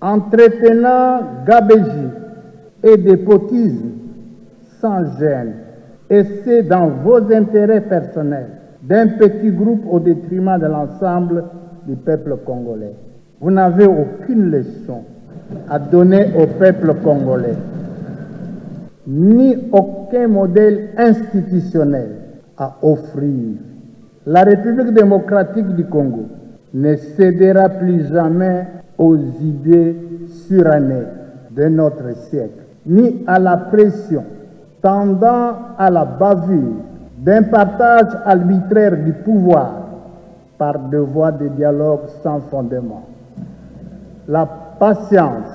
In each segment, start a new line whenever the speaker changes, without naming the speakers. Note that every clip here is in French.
entretenant gabégie et despotisme sans gêne, et c'est dans vos intérêts personnels d'un petit groupe au détriment de l'ensemble du peuple congolais. Vous n'avez aucune leçon à donner au peuple congolais, ni aucun modèle institutionnel à offrir. La République démocratique du Congo ne cédera plus jamais aux idées surannées de notre siècle, ni à la pression tendant à la bavure d'un partage arbitraire du pouvoir par deux voies de dialogue sans fondement. La patience,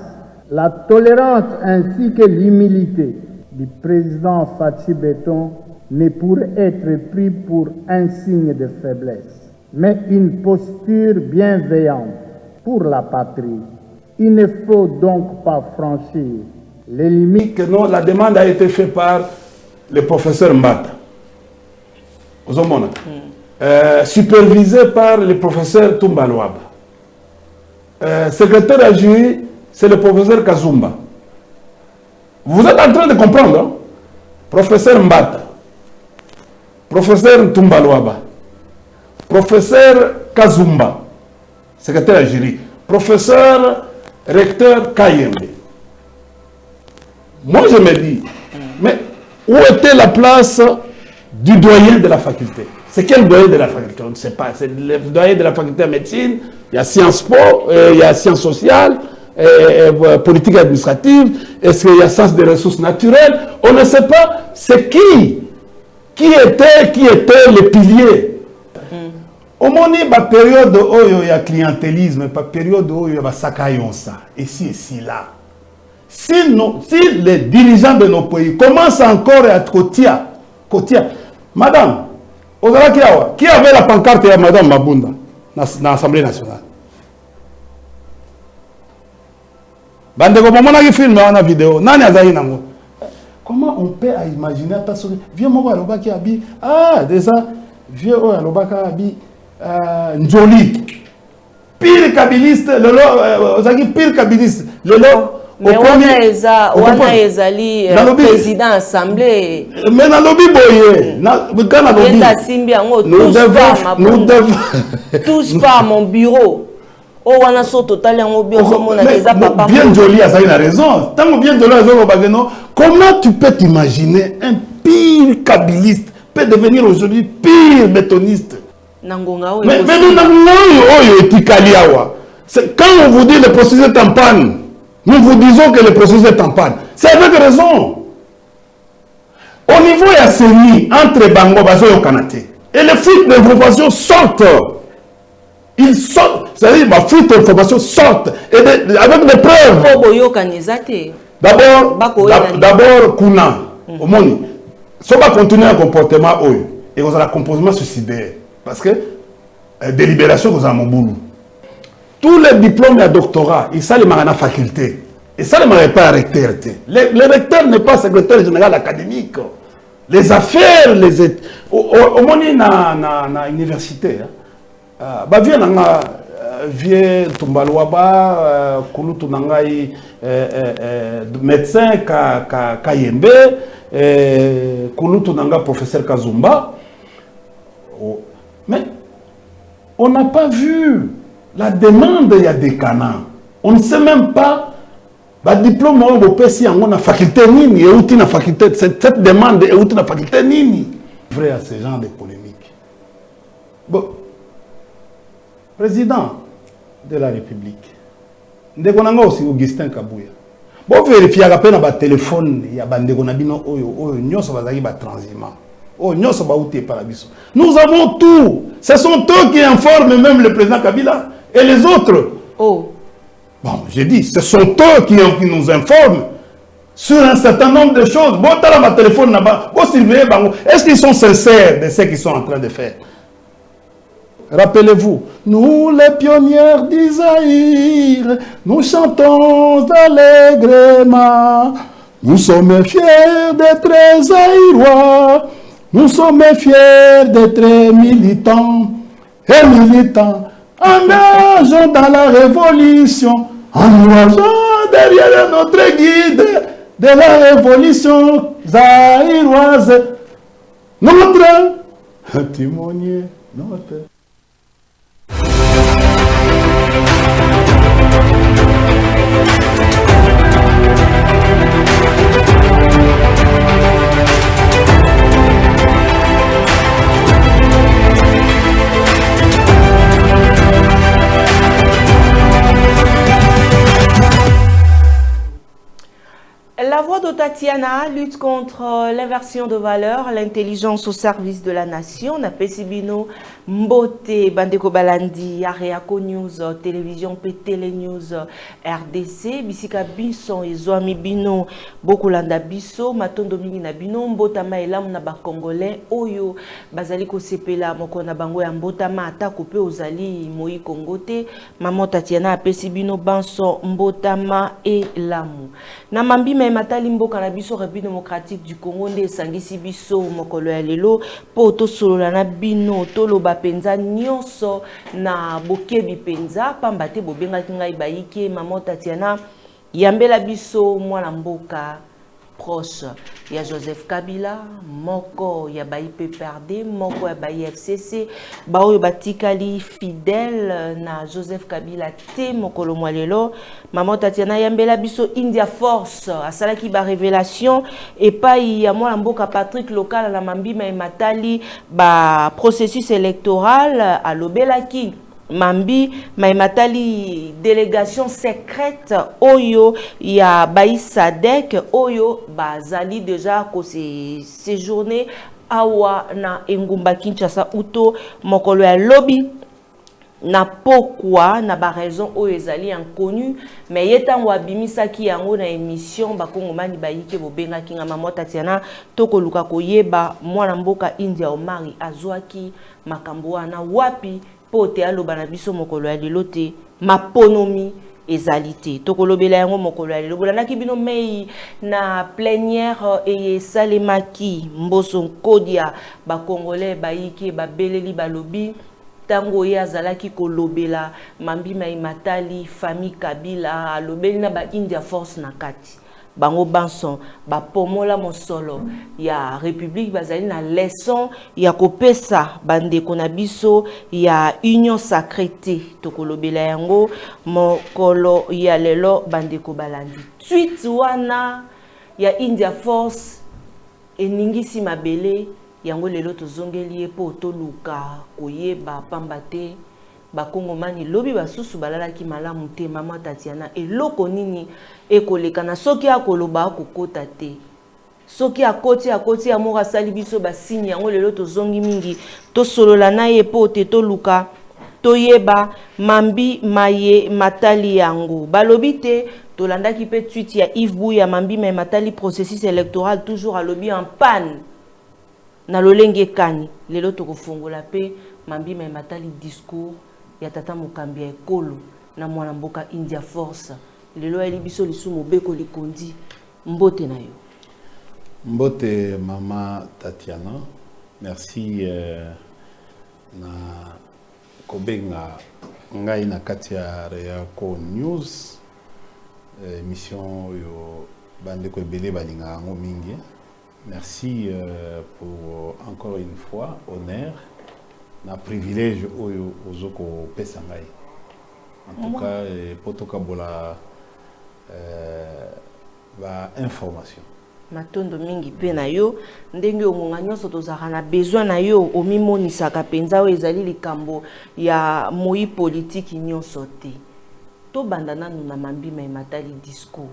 la tolérance ainsi que l'humilité du président Fachi Beton ne pourrait être pris pour un signe de faiblesse, mais une posture bienveillante pour la patrie. Il ne faut donc pas franchir les limites.
Que non, la demande a été faite par le professeur Mbata, supervisé par le professeur Tumba Luaba. Secrétaire adjoint, c'est le professeur Kazumba. Vous êtes en train de comprendre, hein? Professeur Mbata, professeur Tumba Luaba, professeur Kazumba, secrétaire adjoint, professeur recteur Kayembe. Moi je me dis, mais où était la place du doyen de la faculté? C'est quel doyen de la faculté? On ne sait pas. C'est le doyen de la faculté de médecine, il y a Sciences Po, il y a Sciences sociales, politique administrative, est-ce qu'il y a sciences des ressources naturelles? On ne sait pas. C'est qui était le pilier. Au moment où la période où il y a clientélisme, la période où il y a ça, ici et là. Si les dirigeants de nos pays commencent encore à être côtiers, madame, qui avait la pancarte de madame Mabunda dans l'Assemblée nationale? Comment on peut imaginer vieux moko alobaki abi déjà vieux alobaki abi njoli pire kabiliste lelo ozaki pire kabiliste lelo.
Mais on a ezali président assemblée.
Mais na lobi boye kana lobi. Nous devons
tous pas à mon bureau. Oh on a so total en bien papa.
Bien joli a ça une raison. Tant bien joli a bageno. Comment tu peux t'imaginer un pire kabiliste peut devenir aujourd'hui pire bétoniste?
Nangonga
mais nous nangonga etikali awa. Quand on vous dit le processus est en panne, nous vous disons que le processus est en panne. C'est avec raison. Au niveau de la série entre Bango Bazo et Kanate, et les fuites d'informations sortent. Ils sortent, c'est-à-dire que les fuites d'informations sortent avec des preuves. D'abord, Kuna, au monde, si on va continuer un comportement, et on a un comportement suicidaire. Parce que, délibération, vous avez mon boulot. Tous les diplômes et doctorats, ils sont dans la faculté. Et ça ne m'arrête pas à recteur. Le recteur n'est pas secrétaire général académique. Les affaires, au moins dans l'université, vieux Tumbalouaba, Kulutu Nangai, médecin Kayembe, Kulutu Nanga, professeur Kazumba. Mais on n'a pas vu la demande, il y a des canons. On ne sait même pas, le diplôme on a faculté nini, et na faculté, cette demande est où na faculté nini. Vrai à ce genre de polémique. Bon, président de la République, nous avons aussi Augustin Kabouya. Bon, vérifier à peine le téléphone, il y a des transhumants. Nous avons tout. Ce sont eux qui informent même le président Kabila et les autres.
Oh.
Bon, j'ai dit, ce sont eux qui nous informent sur un certain nombre de choses. Bon, tu as ma téléphone là-bas. Est-ce qu'ils sont sincères de ce qu'ils sont en train de faire? Rappelez-vous, nous les pionnières d'Isaïr, nous chantons allègrement. Nous sommes fiers d'être Zaïrois. Nous sommes fiers d'être militants et militants. Engageons dans la révolution en marchant derrière notre guide de la révolution zaïroise, notre timonier, notre...
La voix de Tatiana lutte contre l'inversion de valeurs, l'intelligence au service de la nation. Na Pesibino, Mbote, Bandeko Balandi, Areako News, Télévision Télé News, RDC, Bisika Bison, Ezoami Bino, Bokolanda Biso, Matondo Mingi na Bino, Mbotama Elam na ba Congolais, Oyo, Bazaliko Sepela, Mokona Bango ya Mbotama, Atako Pe Ozali, Moi Kongote, Maman Tatiana Pesibino, Banso, Mbotama et Lamu. Namambi matali mboka na biso République démocratique du Congo nde sangisi biso mokolo ya lelo po to solola na bino to loba penza nyonso na bokebi penza pamba te bobenga ngai bayike Maman Tatiana yambela biso mwana mboka proche ya Joseph Kabila moko ya bayi PPRD moko ya bayi FCC baoyo batikali fidèle na Joseph Kabila te mokolo mwalelo Maman Tatiana yambela biso India Force asalaki ba révélation et pai ya mwana mboka Patrick Local na mambima ematali ba processus électoral alobelaki Mambi maimatali délégation secrète Oyo ya Baï Sadek Oyo bazali déjà ko se séjourné awa na Engumba Kinshasa uto mokolo ya lobby na pokwa na ba raison Oyo ezali inconnu mais yetango abimisaki yango na émission bakongomani bayike bobenga kinga Maman Tatiana toko luka koyeba mwana mboka India Omari azwaki makambo wana wapi pote aloba na biso mokolo ya lelo te maponomi ezali te tokolobela yango mokolo ya lelo bolandaki bino mei na plénière esalemaki mboso nkodia bakongolais bayiki babeleli balobi tango ye azalaki kolobela mambima imatali famille Kabila alobeli na ba India Force na kati bango banson ba pomola mosolo ya République bazali na leçon ya kopesa bandeko na biso ya union sacrée tokolobela yango mokolo ya lelo bandeko balandi tweet wana ya India Force eningisi mabele yango lelo tozongeli po toluka koyeba pambate bakongomani lobi basusu balalaki malamu te Maman Tatiana eloko nini ekoleka na soki akoloba akokota te soki akoti amora sali biso basini yango lelo tozongi mingi tosolola na ye po te toluka toyeba mambi maye matali yango balobi te tolandaki pe tweet ya Yves Bouya mambi maye matali processus électoral toujours alobi en panne na lolenge kani lelo tokofungola pe mambi maye matali discours ya tata mokambi ya ekolo na mwana mboka India Force lelo ya libiso lisumu beko likondi mbote na yo
mbote Maman Tatiana merci na kobenga ngai na kati ya Areako News émission yo bandeko ebele balinga ngo mingi merci pour encore une fois honneur na privilège oyo ozoko pesa ngai en tout cas potoka bola ba information
matondo mingi pe na yo ndenge ongonga nyonso tozaka na besoin na yo omimonisaka penza oyo ezali likambo ya moi politique nyonso te to banda nanu na mambima ematali discours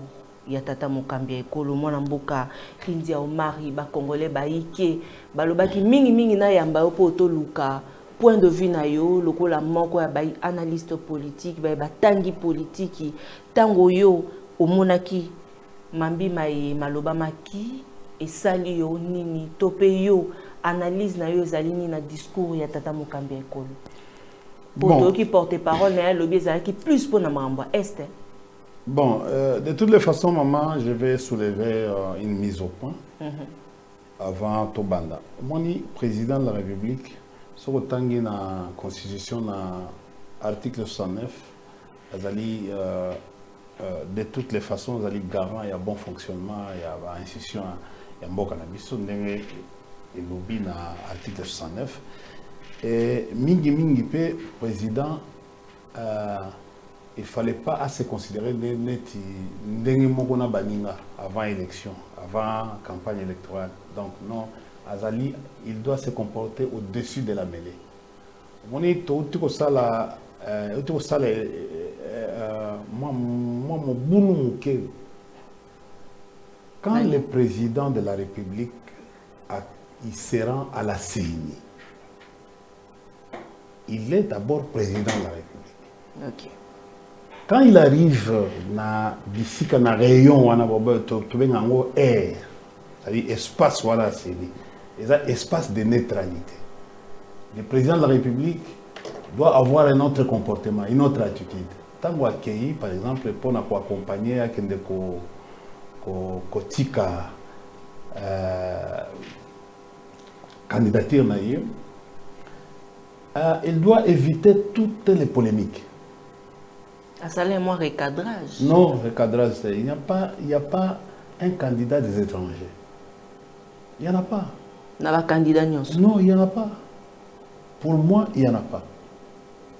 ya tata mokambi ya ekolo mwana mboka India Omari ba Congolais baike balobaki mingi na yamba yo po toluka point de vue na yo lokola moko ya bayi analyste politique bayi batangi politique tango yo omonaki mambi maye maloba maki esali yo nini tope yo analyse na yo ezali nini na discours ya tata mokambi ya ekolo pour qui porte parole na lobby ezali ki plus pour na mambo est.
Bon, de toutes les façons, maman, je vais soulever une mise au point avant Tobanda. Moi, président de la République, ce que tangi na constitution na article 69, azali
de toutes les façons, il y a garant, il y a bon fonctionnement, il y a institution, il y a un bon cannabis, et lobby dans l'article 69. Et Mingi Pe, président, il ne fallait pas assez considérer avant l'élection, avant la campagne électorale. Donc non, Azali, il doit se comporter au-dessus de la mêlée. Quand le président de la République il se rend à la CENI, il est d'abord président de la République.
Okay.
Quand il arrive d'ici qu'on a rayon, on a air, c'est-à-dire espace, voilà, c'est espace de neutralité. Le président de la République doit avoir un autre comportement, une autre attitude. Tant qu'on accueille, par exemple, pour accompagner à Kotika candidature, il doit éviter toutes les polémiques.
Ça c'est moins recadrage.
Non, recadrage, il n'y a pas un candidat des étrangers. Il n'y en a pas. Non, il n'y en a pas. Pour moi, il n'y en a pas.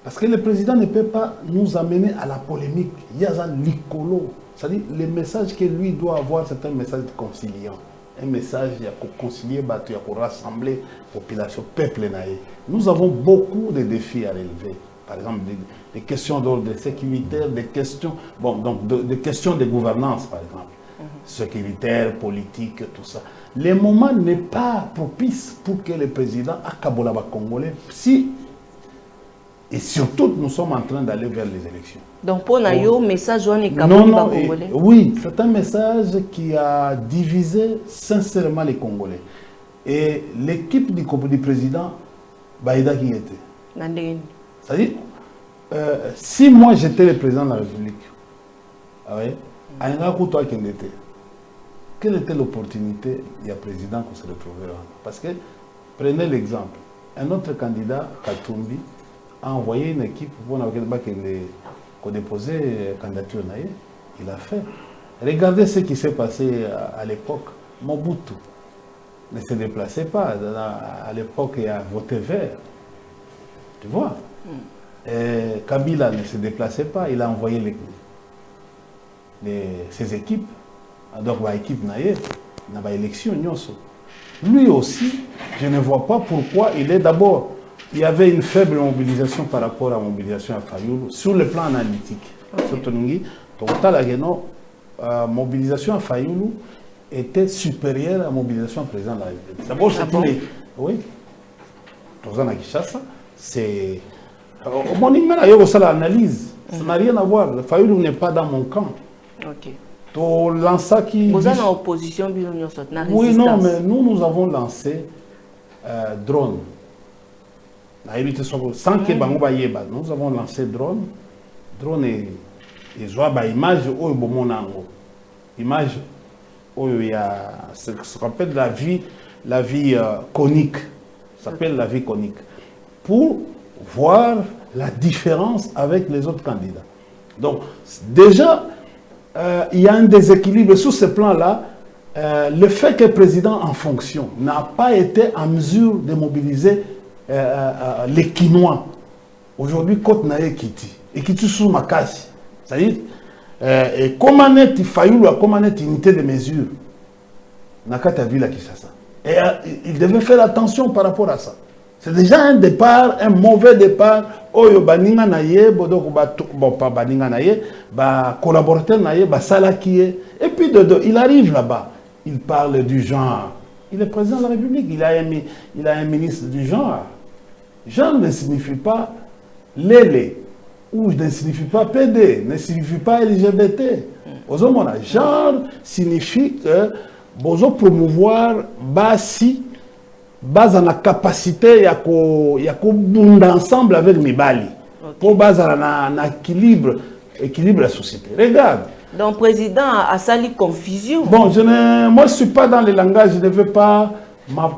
Parce que le président ne peut pas nous amener à la polémique. Il y a un licolo. C'est-à-dire, le message que lui doit avoir, c'est un message conciliant. Un message qui a concilier, qui a rassembler la population, peuple. Nous avons beaucoup de défis à relever. Par exemple, des questions d'ordre sécuritaire, des questions, bon, donc des questions de gouvernance, par exemple. Sécuritaire, politique, tout ça. Le moment n'est pas propice pour que le président Akabolaba Congolais, si, et surtout, nous sommes en train d'aller vers les élections.
Donc, pour nous, message
non, oui, c'est un message qui a divisé sincèrement les Congolais. Et l'équipe du président, Baïda qui était. C'est-à-dire, si moi j'étais le président de la République, quelle était l'opportunité du président qu'on se retrouvait là? Parce que, prenez l'exemple, un autre candidat, Katumbi, a envoyé une équipe pour déposer la candidature. Il a fait. Regardez ce qui s'est passé à l'époque. Mobutu ne se déplaçait pas. À l'époque, il a voté vert. Tu vois? Et Kabila ne se déplaçait pas. Il a envoyé ses équipes. Donc, l'équipe n'a pas élection. Lui aussi, je ne vois pas pourquoi il est d'abord. Il y avait une faible mobilisation par rapport à la mobilisation à Fayoulou sur le plan analytique. La mobilisation à Fayoulou était supérieure à la mobilisation au président de la République. D'abord, c'est oui. C'est. Mon numéro, il y a aussi l'analyse. Ça n'a rien à voir. Fayoulou n'est pas dans mon camp.
Ok.
Vous
avez en opposition,
oui, non, mais nous avons lancé drone. Sans que nous avons lancé drone. Drone et image image il y a ce qu'on appelle la vie conique. Ça s'appelle la vie conique. Pour voir la différence avec les autres candidats. Donc déjà il y a un déséquilibre sur ce plan-là. Le fait que le président en fonction n'a pas été en mesure de mobiliser les Quinois. Aujourd'hui, Côte Naé Kiti. Et Kiti sous Makasi. C'est-à-dire, comment est-il Fayoulou, comment est unité de mesure? Nakata Villa Kishasa. Et il devait faire attention par rapport à ça. C'est déjà un départ, un mauvais départ. Oyo baninga naye, bodoko bon pas baninga naye, ba collaborateur naye, ba salakiye. Et puis il arrive là-bas, il parle du genre. Il est président de la République, il a un ministre du genre. Genre ne signifie pas lélé, ou ne signifie pas PD, ne signifie pas LGBT. Genre signifie que vous promouvoir basi, base en la capacité à bonder ensemble avec Mibali. Pour base en équilibre de la société. Regarde.
Donc, le président a sali confusion.
Bon, moi je ne suis pas dans le langage, je ne veux pas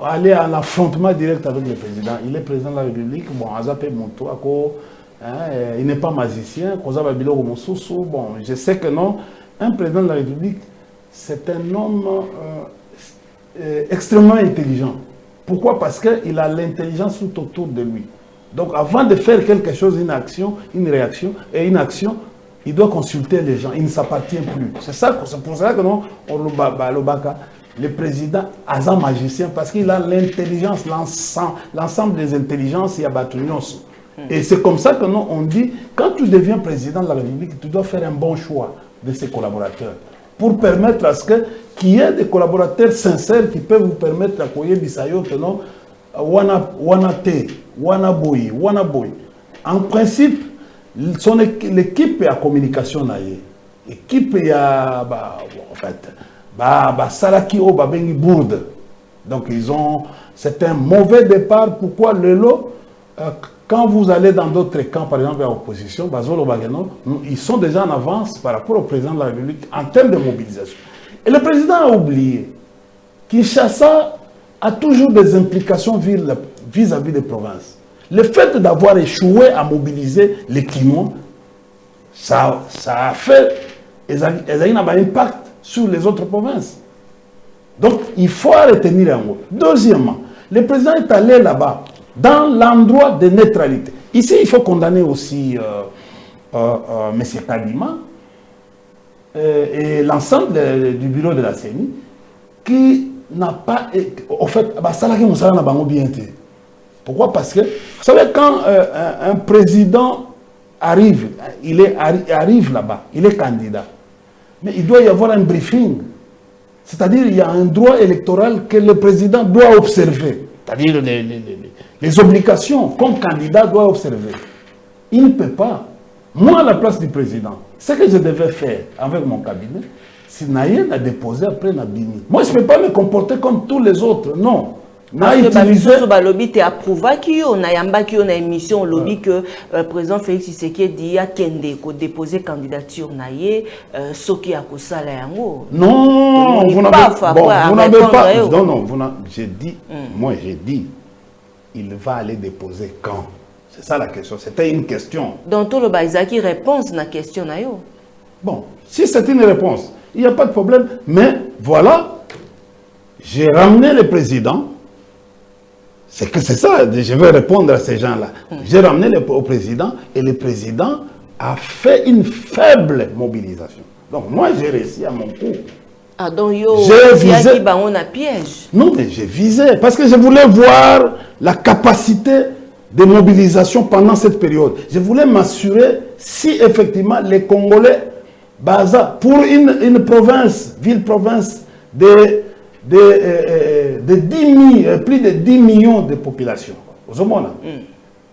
aller à l'affrontement direct avec le président. Il est président de la République. Bon, Azapé Monto, il n'est pas magicien. Bon, je sais que non. Un président de la République, c'est un homme extrêmement intelligent. Pourquoi? Parce qu'il a l'intelligence tout autour de lui. Donc, avant de faire quelque chose, une action, une réaction et une action, il doit consulter les gens. Il ne s'appartient plus. C'est pour ça que non, le président a un magicien parce qu'il a l'intelligence, l'ensemble des intelligences, il y a Batunios. Et c'est comme ça que non, on dit, quand tu deviens président de la République, tu dois faire un bon choix de ses collaborateurs pour permettre à ce qu'il y ait des collaborateurs sincères qui peuvent vous permettre d'accueillir Bissayo que non, wana boy. En principe, l'équipe est à communication. L'équipe est à, en fait, Salaki o Babengi Bourde. Donc, c'est un mauvais départ. Pourquoi le lot, quand vous allez dans d'autres camps, par exemple à l'opposition, ils sont déjà en avance par rapport au président de la République en termes de mobilisation. Et le président a oublié Kinshasa a toujours des implications vis-à-vis des provinces. Le fait d'avoir échoué à mobiliser les Kinois, ça a fait un impact sur les autres provinces. Donc, il faut retenir un mot. Deuxièmement, le président est allé là-bas, dans l'endroit de neutralité. Ici, il faut condamner aussi M. Kadima et l'ensemble du bureau de la CENI qui n'a pas... En fait, pourquoi? Parce que, vous savez, quand un président arrive, arrive là-bas, il est candidat, mais il doit y avoir un briefing. C'est-à-dire il y a un droit électoral que le président doit observer. C'est-à-dire les obligations comme candidat doit observer. Il ne peut pas. Moi, à la place du président, ce que je devais faire avec mon cabinet, c'est n'a déposé après Nabini. Moi, je ne peux pas me comporter comme tous les autres. Non.
Parce que le lobby t'a approuvé qu'il y a une émission lobby que le président Félix Tshisekedi a déposé candidature naïe Soki a
non, vous n'avez pas. Non, non, j'ai dit, moi j'ai dit, il va aller déposer quand? C'est ça la question. C'était une question.
Dans tout le Baïzaki, réponse à la question naïe.
Bon, si c'est une réponse, il n'y a pas de problème. Mais voilà, j'ai ramené le président. C'est que c'est ça, je vais répondre à ces gens-là. J'ai ramené au président et le président a fait une faible mobilisation. Donc moi, j'ai réussi à mon coup.
Ah, donc
j'ai visé.
On a piège.
Non, mais j'ai visé parce que je voulais voir la capacité de mobilisation pendant cette période. Je voulais m'assurer si effectivement les Congolais, pour une province, ville-province de 10 000, plus de 10 millions de population. Vous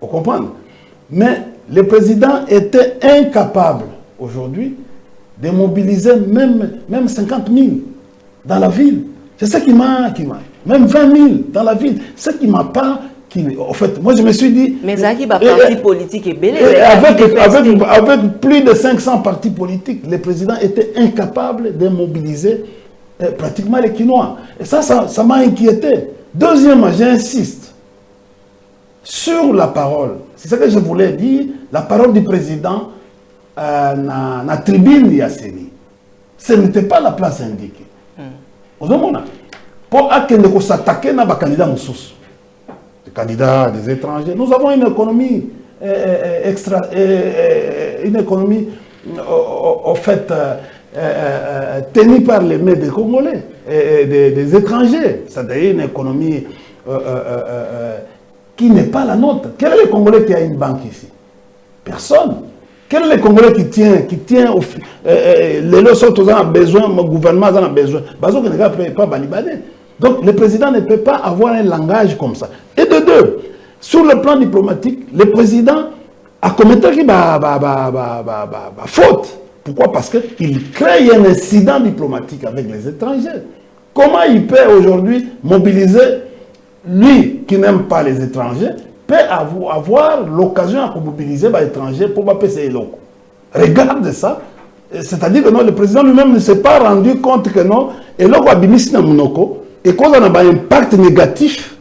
comprenez? Mais le président était incapable aujourd'hui de mobiliser même 50 000 dans la ville. C'est ça qui m'a... Même 20 000 dans la ville. Ce qui m'a pas... En fait, moi je me suis dit...
Mais ça qui va parti politique est belé.
Avec plus de 500 partis politiques, le président était incapable de mobiliser pratiquement les Quinois. Et ça m'a inquiété. Deuxièmement, j'insiste sur la parole. C'est ça que je voulais dire. La parole du président dans la tribune Yasseni. Ce n'était pas la place indiquée. Pour s'attaquer à des candidats moussous, des candidats des étrangers. Nous avons une économie une économie en fait tenue par les mains des Congolais et des étrangers. C'est-à-dire une économie qui n'est pas la nôtre. Quel est le Congolais qui a une banque ici? Personne. Quel est le Congolais qui tient les autres ont besoin, le gouvernement a besoin. Donc le président ne peut pas avoir un langage comme ça. Et de deux, sur le plan diplomatique, le président a commis une faute. Pourquoi? Parce qu'il crée un incident diplomatique avec les étrangers. Comment il peut aujourd'hui mobiliser, lui qui n'aime pas les étrangers, peut avoir l'occasion de mobiliser les étrangers pour passer ses locaux. Regarde ça. C'est-à-dire que non, le président lui-même ne s'est pas rendu compte que non, et là, et qu'on a un impact négatif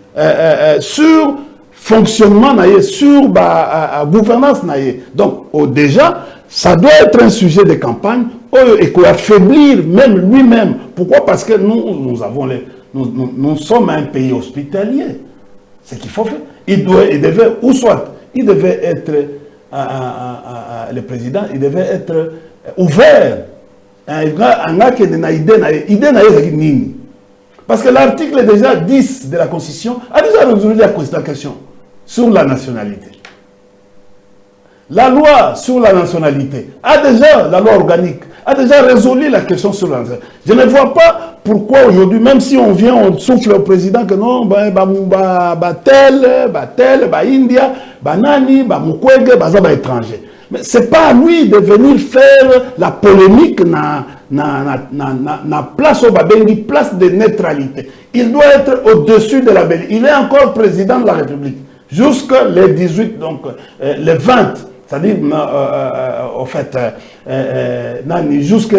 sur
fonctionnement sur la gouvernance. Donc, déjà, ça doit être un sujet de campagne et qu'on affaiblir même lui-même. Pourquoi? Parce que nous sommes un pays hospitalier. C'est qu'il faut faire. Il devait, ou soit, il devait être, le président, il devait être ouvert. Parce que l'article déjà 10 de la Constitution a déjà résolu la question sur la nationalité. La loi sur la nationalité la loi organique, a déjà résolu la question sur la nationalité. Je ne vois pas pourquoi aujourd'hui, même si on vient, on souffle au président que non, India, Nani, Mukwege, étranger. Mais ce n'est pas à lui de venir faire la polémique na place au Babengi, place de neutralité. Il doit être au-dessus de la Belgique. Il est encore président de la République. Jusqu'à le 18, donc le 20, c'est-à-dire, au fait, jusqu'à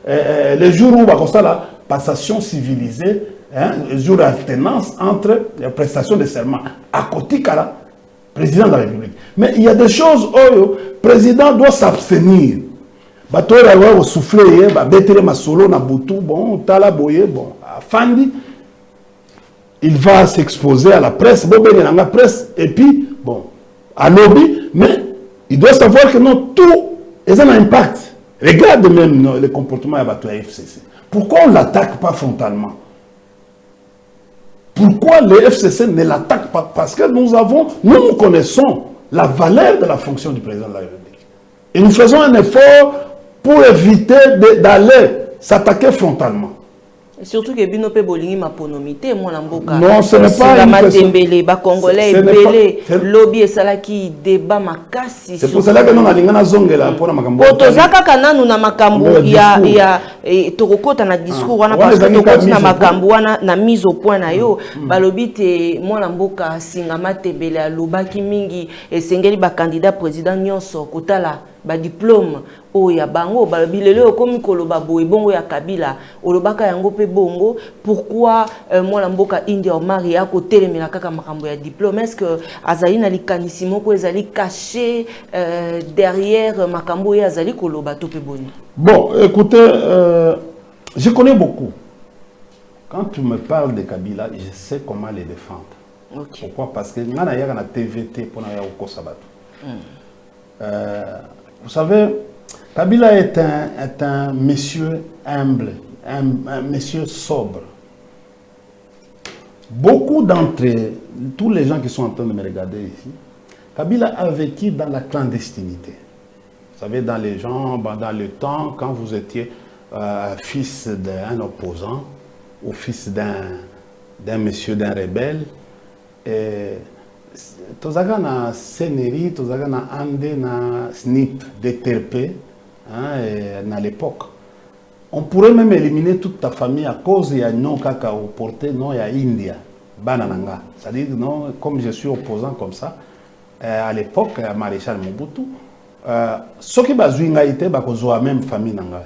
le jour où on va la passation civilisée, le jour d'alternance entre les prestations de serment. À côté, président de la République. Mais il y a des choses où le président doit s'abstenir. Souffler, il va s'exposer à la presse, et puis, bon, à lobby, mais il doit savoir que non, tout est un impact. Regarde même le comportement de la FCC. Pourquoi on ne l'attaque pas frontalement? Pourquoi le FCC ne l'attaque pas? Parce que nous connaissons la valeur de la fonction du président de la République. Et nous faisons un effort pour éviter d'aller s'attaquer frontalement.
Et surtout que Binope Bolingi ma ponomité, moi l'amboka.
Non, ce n'est pas une
question. Congolais, belé, lobby et salaki débat makasi.
C'est pour cela que nous avons zongela pour makambo.
Potozaka kana nous na makambo ya torokota na discours wana parce que tokoti na makambo wana na mise au point na yo balobi te moi l'amboka singama tebele alobaki mingi et sengeli ba candidat président nyonso kotala ba diplôme o ya bango balobi lelo komi koloba boye bongo ya Kabila olobaka yango pe bongo pourquoi moi l'amboka India Omari a kotelemela kaka makambo ya diplôme est-ce que azali na likanisi moko ezali caché derrière makambo ya azali koloba to pe boni?
Bon, écoutez, je connais beaucoup. Quand tu me parles de Kabila, je sais comment les défendre. Okay. Pourquoi? Parce que nous avons la TVT pour nous sabato. Vous savez, Kabila est un monsieur humble, un monsieur sobre. Beaucoup d'entre tous les gens qui sont en train de me regarder ici, Kabila a vécu dans la clandestinité. Vous savez, dans les gens, dans le temps, quand vous étiez fils d'un opposant ou fils d'un monsieur, d'un rebelle, tozaka na Sénéri, tozaka na Ande, na SNIP, DTRP, à l'époque. On pourrait même éliminer toute ta famille à cause de non kaka au porté non ya India, banananga. C'est-à-dire non, comme je suis opposant comme ça, à l'époque, à Maréchal Mobutu, ceux qui bazouinga étaient bakozoa même famille nanga.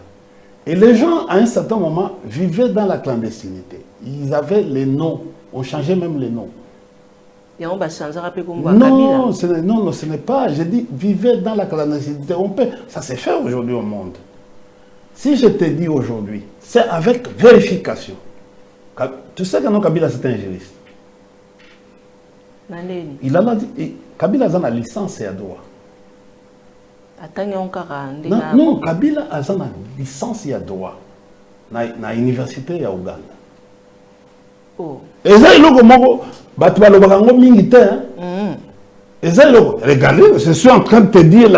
Et les gens à un certain moment vivaient dans la clandestinité. Ils avaient les noms, on changeait même les noms.
Et on va changer un peu comme
non, non, ce n'est pas. Je dis, vivez dans la clandestinité. On peut, ça s'est fait aujourd'hui au monde. Si je te dis aujourd'hui, c'est avec vérification. Tu sais que non, Kabila c'est un juriste. Il a dit, Kabila a une licence et a droit. Non, Kabila a une licence et a droit. Dans l'université à Ouganda. Oh. Et ça, il regardez, je suis en train de te dire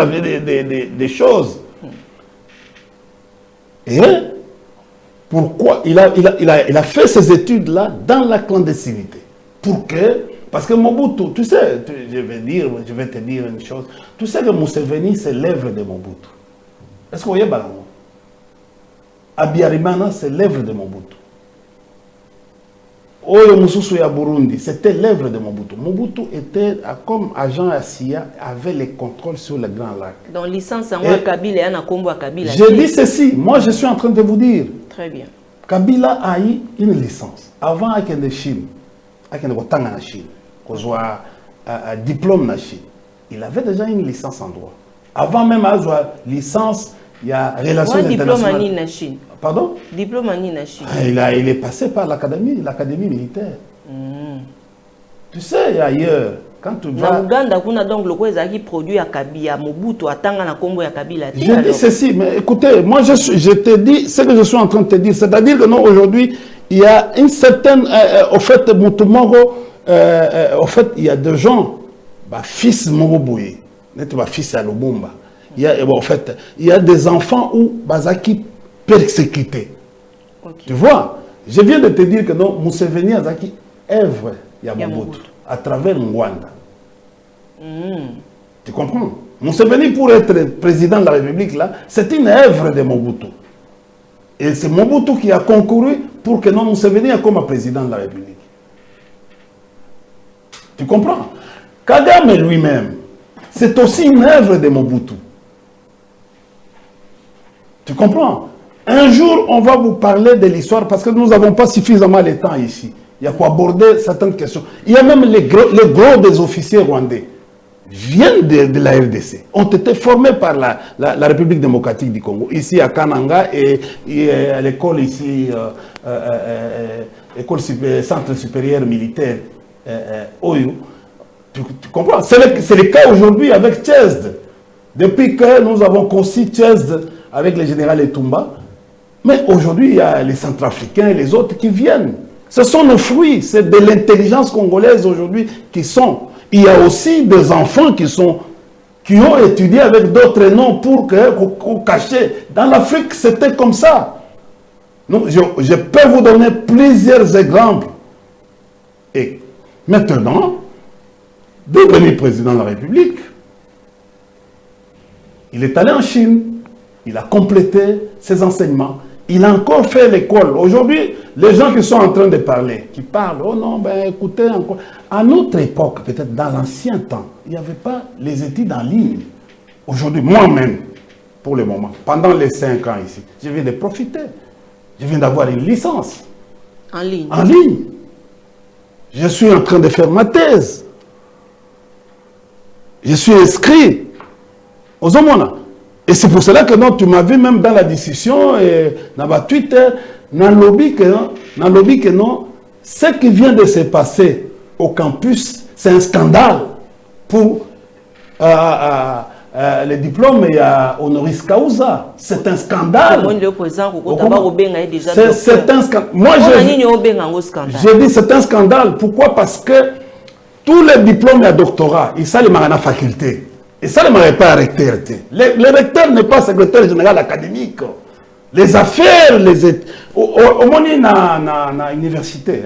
des choses. Et pourquoi il a fait ces études-là dans la clandestinité? Parce que Mobutu, tu sais, je vais te dire une chose. Tu sais que Museveni, c'est l'œuvre de Mobutu. Est-ce que vous voyez Balango? Abiyarimana, c'est l'œuvre de Mobutu. Oyo Mususu ya Burundi, c'était l'œuvre de Mobutu. Mobutu était, comme agent à CIA, avait les contrôles sur le Grand Lac.
Donc, licence à Kabila, et à Kabila.
Je dis ceci, moi je suis en train de vous dire.
Très bien.
Kabila a eu une licence. Avant, avec la Chine, avec la Chine, qu'on soit
diplôme na Chine. Il avait déjà une licence en droit. Avant même avoir licence, il y a relations internationales.
Diplôme en Chine.
Pardon?
Diplôme en Chine.
Il est passé par l'académie militaire. Tu sais, ailleurs, quand tu vas...
Na Uganda, kuna donc le quoi qui produit à Kabila, Mobutu, atanga na Congo ya Kabila.
Je dis ceci, mais écoutez, moi je te dis ce que je suis en train de te dire, c'est-à-dire que non, aujourd'hui, il y a une certaine, au fait, Mutumoro, au fait, il y a des gens, fils Moroboye, n'est-ce pas fils à Lubumba. Il y a, en fait, il y a des enfants où Bazaki persécutés. Okay. Tu vois, je viens de te dire que non, Museveni Azaki œuvre Yamobutu à travers Mwanda. Tu comprends? Museveni, pour être président de la République, là, c'est une œuvre de Mobutu. Et c'est Mobutu qui a concouru pour que non Museveni soit comme président de la République. Tu comprends? Kagame lui-même, c'est aussi une œuvre de Mobutu. Tu comprends? Un jour, on va vous parler de l'histoire parce que nous n'avons pas suffisamment de temps ici. Il y a qu'à aborder certaines questions. Il y a même les gros des officiers rwandais viennent de la RDC, ont été formés par la République démocratique du Congo, ici à Kananga et à l'école ici, Centre supérieur militaire Oyo. Tu comprends? C'est le cas aujourd'hui avec Tchèzd. Depuis que nous avons conçu Tchèzd avec le général Etumba, mais aujourd'hui il y a les Centrafricains et les autres qui viennent. Ce sont nos fruits, c'est de l'intelligence congolaise aujourd'hui qui sont. Il y a aussi des enfants qui ont étudié avec d'autres noms pour cacher. Dans l'Afrique, c'était comme ça. Donc, je peux vous donner plusieurs exemples. Et maintenant, devenir président de la République, il est allé en Chine, il a complété ses enseignements. Il a encore fait l'école. Aujourd'hui, les gens qui sont en train de parler, qui parlent, oh non, ben écoutez, encore. À notre époque, peut-être dans l'ancien temps, il n'y avait pas les études en ligne. Aujourd'hui, moi-même, pour le moment, pendant les 5 ans ici, je viens de profiter. Je viens d'avoir une licence.
En ligne.
En ligne. Je suis en train de faire ma thèse. Je suis inscrit aux hommes. Et c'est pour cela que non, tu m'as vu même dans la discussion et dans ma Twitter, dans le lobby que non, ce qui vient de se passer au campus, c'est un scandale pour les diplômes et honoris causa. C'est un scandale. C'est un scandale. Moi, je dis c'est un scandale. Pourquoi? Parce que tous les diplômes et doctorats, ils sont dans la faculté. Et ça ne m'aurait pas recteur. Le recteur n'est pas secrétaire général académique. Les affaires, les études. Au moins, dans l'université,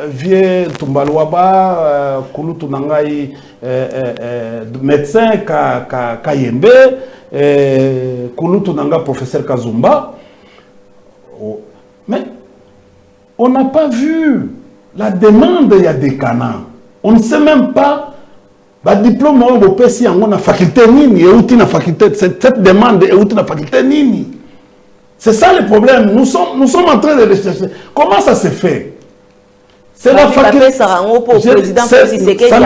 vieux Tumbalouaba, Kulutu Nangai, médecin Kayembe, Kulutu Nanga, professeur Kazumba. Mais on n'a pas vu demande il y a des canons. On ne sait même pas. Diplôme au PSI en a faculté nini et outil na faculté cette demande est outil na faculté nini. C'est ça le problème. Nous sommes en train de rechercher. Comment ça se fait? C'est la faculté. Ça ne se fait pas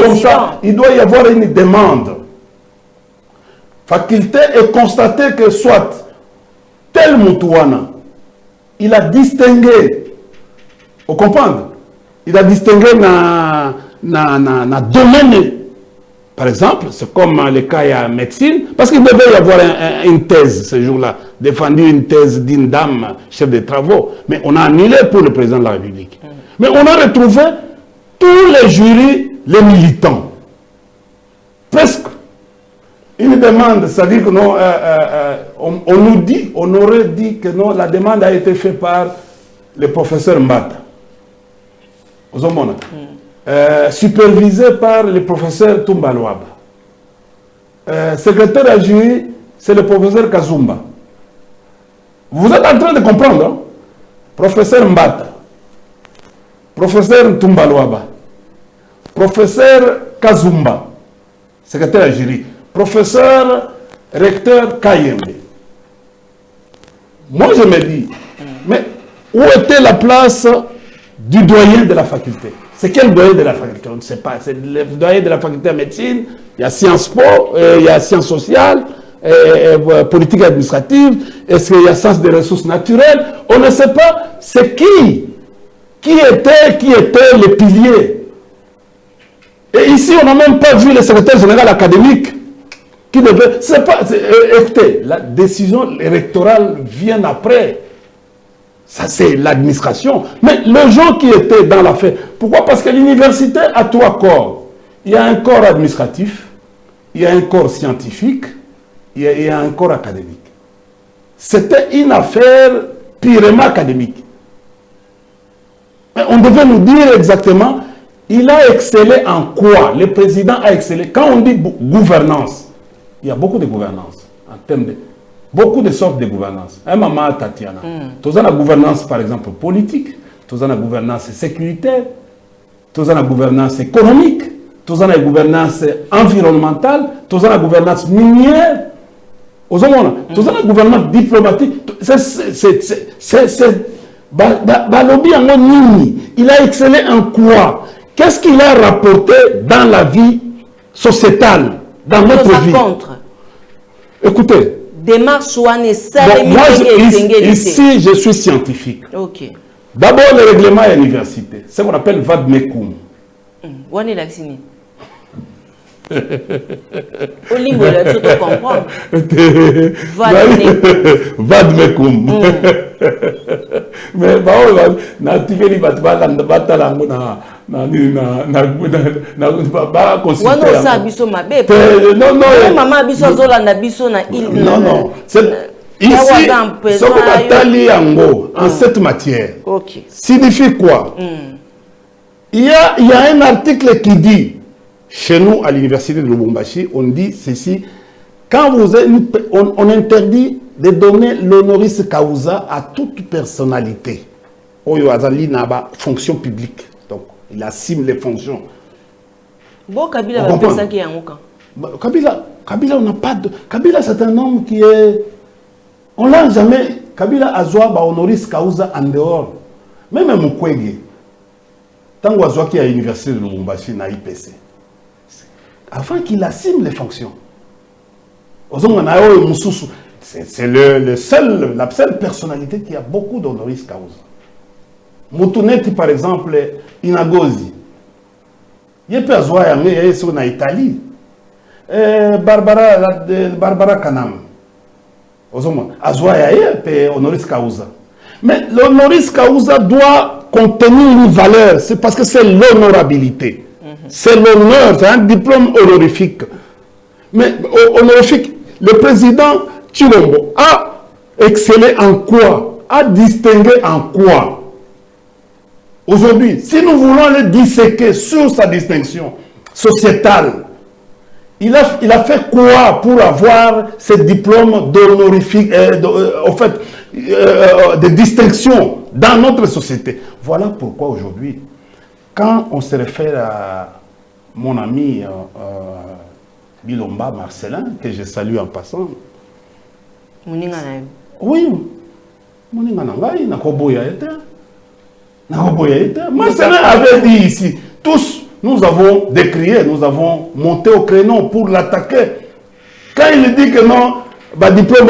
comme ça. Il doit y avoir une demande. Faculté est constaté que soit tel Moutouana, il a distingué. Vous comprenez? Il a distingué dans domaine. Par exemple, c'est comme le cas en médecine, parce qu'il devait y avoir une thèse ce jour-là, défendu une thèse d'une dame, chef de travaux, mais on a annulé pour le président de la République. Mais on a retrouvé tous les jurys, les militants. Presque. Une demande, c'est-à-dire que non, on aurait dit que non, la demande a été faite par le professeur Mbata. Supervisé par le professeur Tumbalouaba. Secrétaire à jury, c'est le professeur Kazumba. Vous êtes en train de comprendre, hein? Professeur Mbata, professeur Tumbalouaba, professeur Kazumba, secrétaire à jury, professeur recteur Kayembe. Moi je me dis, mais
où était la place du doyen de la faculté? C'est quel doyen de la faculté? On ne sait pas. C'est le doyen de la faculté de médecine. Il y a Sciences Po, il y a Sciences sociales, politique administrative. Est-ce qu'il y a sciences des ressources naturelles? On ne sait pas. C'est qui était les piliers? Et ici, on n'a même pas vu le secrétaire général académique qui devait... écoutez, la décision électorale vient après. Ça, c'est l'administration. Mais les gens qui étaient dans l'affaire, pourquoi? Parce que l'université a 3 corps. Il y a un corps administratif, il y a un corps scientifique, il y a un corps académique. C'était une affaire purement académique. Mais on devait nous dire exactement, il a excellé en quoi? Le président a excellé. Quand on dit gouvernance, il y a beaucoup de gouvernance en termes de... Beaucoup de sortes de gouvernance. Maman Tatiana. Tu as la gouvernance, par exemple, politique. Tu as la gouvernance sécuritaire. Tu as la gouvernance économique. Tu as la gouvernance environnementale. Tu as la gouvernance minière. Tu as la gouvernance diplomatique. Il a excellé en quoi? Qu'est-ce qu'il a rapporté dans la vie sociétale, dans notre vie? Écoutez.
Démarche
ici, je suis scientifique.
Ok.
D'abord, le règlement à l'université. C'est ce qu'on appelle Vadmekum.
Où est l'accini? Au limbo, là, tu te comprends.
Vadmekum. Mais, na tiveli batala ngona non, ici, en cette matière, signifie quoi? Il y a un article qui dit, chez nous à l'université de Lubumbashi, on dit ceci, quand on interdit de donner l'honoris causa à toute personnalité, fonction publique. Donc, il assume les fonctions.
Bon, Kabila va faire ça qui est en Oka.
Kabila, on n'a pas de... Kabila, c'est un homme qui est... On l'a jamais... Kabila a joué honoris causa en dehors. Même Mukwege, tant qu'on a joué à l'université de Lubumbashi, na IPC, avant qu'il assume les fonctions. C'est la seule personnalité qui a beaucoup d'honoris causa. Moutouneti, par exemple, Inagozi. Il peut avoir en Italie. Barbara Kanam. Honoris causa. Mais l'honoris causa doit contenir une valeur. C'est parce que c'est l'honorabilité. C'est l'honneur, c'est un diplôme honorifique. Mais honorifique, le président Chilombo a excellé en quoi? A distingué en quoi? Aujourd'hui, si nous voulons le disséquer sur sa distinction sociétale, il a fait quoi pour avoir ce diplôme d'honorifique, de distinction dans notre société? Voilà pourquoi aujourd'hui, quand on se réfère à mon ami Bilomba Marcelin, que je salue en passant. Oui, Marcelin avait dit ici, tous, nous avons décrié, nous avons monté au créneau pour l'attaquer. Quand il dit que non, diplôme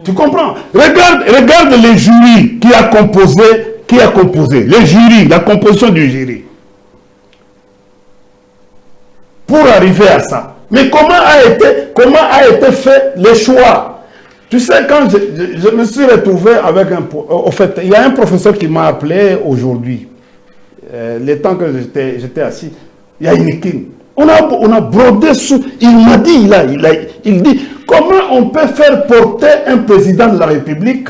tu comprends? Regarde les jurys qui a composé, les jurys, la composition du jury. Pour arriver à ça. Mais comment a été fait le choix? Tu sais, quand je me suis retrouvé avec au fait, il y a un professeur qui m'a appelé aujourd'hui, le temps que j'étais assis, il y a Inikin. On a brodé sur... Il m'a dit, il dit, comment on peut faire porter un président de la République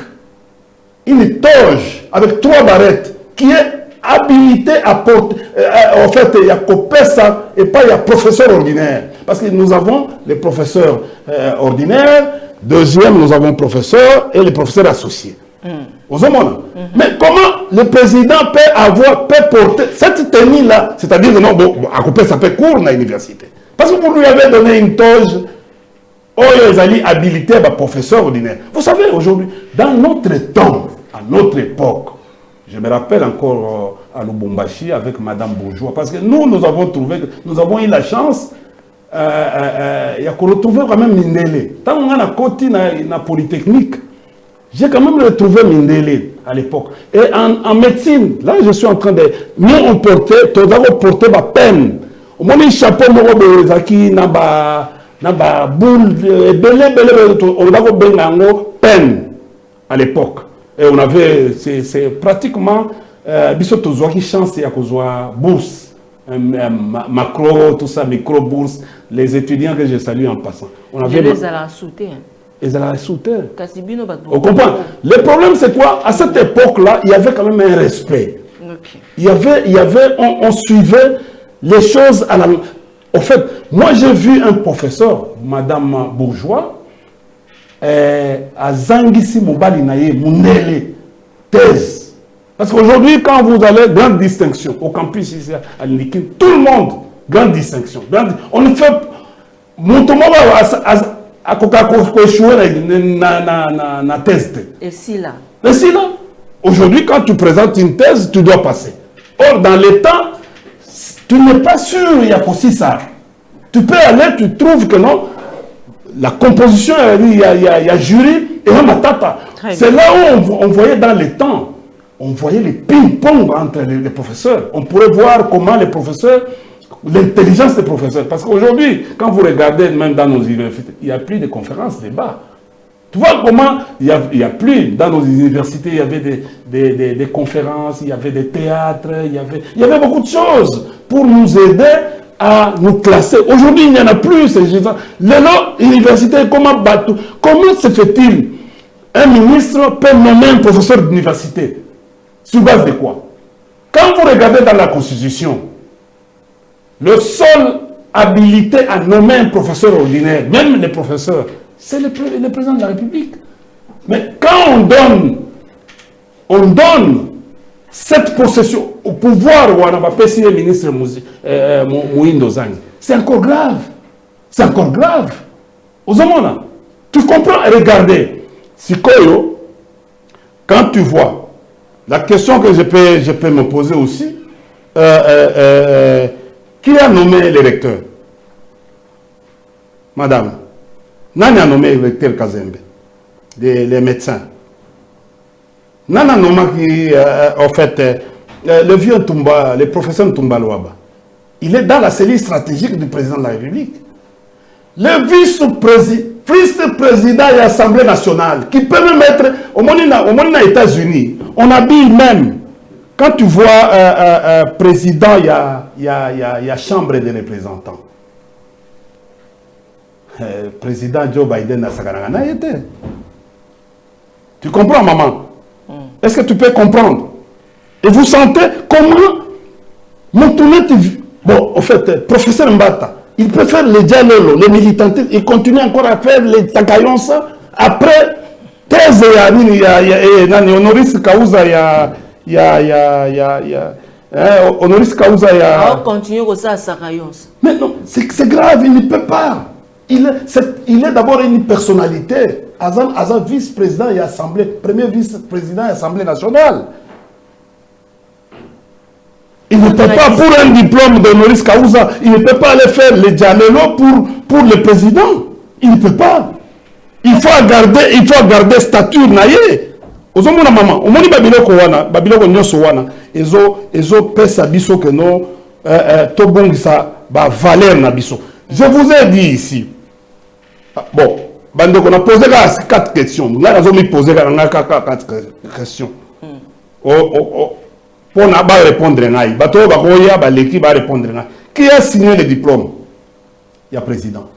une toge avec 3 barrettes qui est habilité à porter... en fait, il y a Copessa et pas il y a professeur ordinaire. Parce que nous avons les professeurs ordinaires, deuxième, nous avons professeurs et les professeurs associés. Mais comment le président peut porter cette tenue-là? C'est-à-dire que non, à Copessa, ça peut court dans l'université. Parce que vous lui avez donné une toge Oh, ils allaient habiliter les professeurs ordinaires. Vous savez, aujourd'hui, dans notre temps, à notre époque, je me rappelle encore à Lubumbashi avec Madame Bourgeois, parce que nous avons trouvé, nous avons eu la chance il y a retrouvé quand même Mindele. Tant qu'on a côté na Polytechnique, j'ai quand même retrouvé Mindele à l'époque. Et en médecine, là je suis en train de... Nous on portait, tout d'abord porté ma peine. Au moins les chapeaux, on a boule, on a peine à l'époque. Et on avait, c'est pratiquement, bisous qui chance à cause bourse. Macro, tout ça, micro-bourse, les étudiants que je salue en passant. On avait
les a soutien.
Ils allaient soutenir. On comprend. Le problème, c'est quoi? À cette époque-là, il y avait quand même un respect. Okay. Il y avait on suivait les choses à la... Au fait, moi j'ai vu un professeur, Madame Bourgeois, à Zangisi Mobali Naye, Mounele, thèse. Parce qu'aujourd'hui, quand vous allez, grande distinction, au campus ici à l'Unikin, tout le monde, grande distinction. On ne fait... Mon tomo à Coca-Cola na thèse.
Et si là?
Et si là? Aujourd'hui, quand tu présentes une thèse, tu dois passer. Or, dans les temps, tu n'es pas sûr, il y a aussi ça. Tu peux aller, tu trouves que non, la composition, il y a jury et un matata. C'est là où on voyait dans les temps, on voyait les ping-pong entre les professeurs. On pourrait voir comment les professeurs, l'intelligence des professeurs. Parce qu'aujourd'hui, quand vous regardez même dans nos universités, il n'y a plus de conférences, débats. Tu vois comment il y a plus, dans nos universités, il y avait des conférences, il y avait des théâtres, il y avait beaucoup de choses pour nous aider à nous classer. Aujourd'hui, il n'y en a plus ces gens. L'université, comment se fait-il? Un ministre peut nommer un professeur d'université. Sur base de quoi? Quand vous regardez dans la Constitution, le seul habilité à nommer un professeur ordinaire, même les professeurs, c'est le président de la République. Mais quand on donne cette possession au pouvoir où on a pas le ministre Moïndo Zang, c'est encore grave. C'est encore grave. Tu comprends? Regardez, Sikoyo, quand tu vois, la question que je peux me poser aussi, qui a nommé les recteurs? Madame, Nani a nommé le recteur Kazembe, les médecins. Nani a nommé en fait, le vieux Toumba, le professeur Toumba Louaba. Il est dans la cellule stratégique du président de la République. Le vice-président de l'Assemblée nationale, qui peut même être, au moins aux États-Unis, on habille même. Quand tu vois président, il y a chambre des représentants. Président Joe Biden a Sagarana été. Tu comprends, maman? Est-ce que tu peux comprendre? Et vous sentez comment Montounette, bon, en fait, professeur Mbata, il peut faire les dialogues, les militantistes, il continue encore à faire les takayons après thèse et honoris causa, honoris causa,
on continue comme ça à Sakayons.
Mais non, c'est grave, il ne peut pas. Il est d'abord une personnalité. Azan vice-président et assemblée, premier vice-président et assemblée nationale. Il ne peut pas, pour un diplôme d'honoris causa, il ne peut pas aller faire les dialogues pour le président. Il ne peut pas. Il faut garder stature naïe. Ozomona maman, omoni babiloko nyonso wana, ezo pesa biso que no tobongisa ba valeur na biso. Je vous ai dit ici. Bon, bande qu'on a posé 4 questions. Nous avons posé 4 questions. Pour ne répondre à l'équipe va répondre. Qui a signé le diplôme? Il y a président.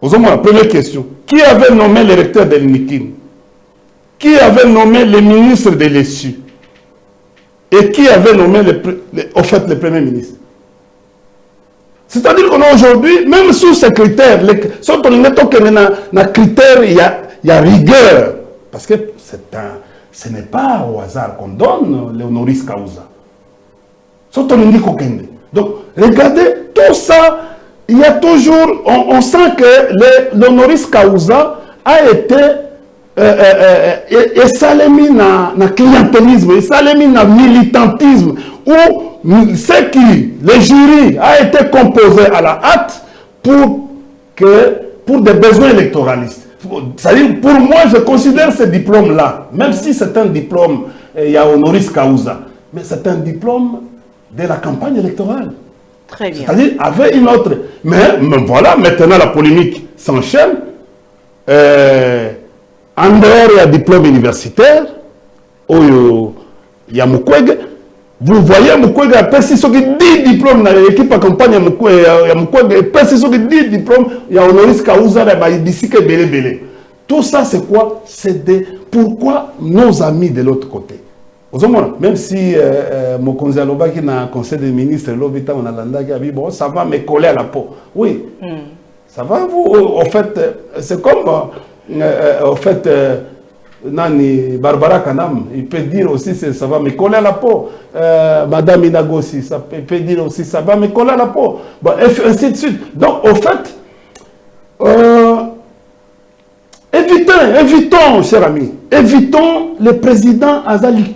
La première question. Qui avait nommé le recteur de l'Unikin? Qui avait nommé le ministre de l'ESU? Et qui avait nommé le premier ministre? C'est-à-dire qu'on a aujourd'hui, même sous ces critères, sur les critères, il y a rigueur. Parce que ce n'est pas au hasard qu'on donne le honoris causa. Donc, regardez, tout ça, il y a toujours, on sent que l'honoris causa a été esalemi na clientélisme, esalemi na militantisme, où ce qui, le jury a été composé à la hâte pour des besoins électoralistes. C'est-à-dire, pour moi, je considère ce diplôme-là, même si c'est un diplôme, il y a honoris causa, mais c'est un diplôme de la campagne électorale.
Très bien.
C'est-à-dire, avec une autre. Mais voilà, maintenant la polémique s'enchaîne. En dehors, il y a diplôme universitaire. Il y a Mukwege. Vous voyez, Mukwege a perçu ce qui 10 diplômes dans l'équipe à campagne. Il y a Mukwege a perçu ce qui 10 diplômes. Il y a honoris causa, d'ici que belé. Tout ça, c'est quoi? C'est pourquoi nos amis de l'autre côté. Même si Mokonzi Alobaki dans le conseil des ministres, bon, ça va me coller à la peau. Oui, ça va vous. En fait, c'est comme, en fait, Nani Barbara Kanam, il peut dire aussi ça va me coller à la peau. Madame Inagosi, ça peut dire aussi ça va me coller à la peau. Bon, ainsi de suite. Donc, en fait, évitons, chers amis, évitons le président Azali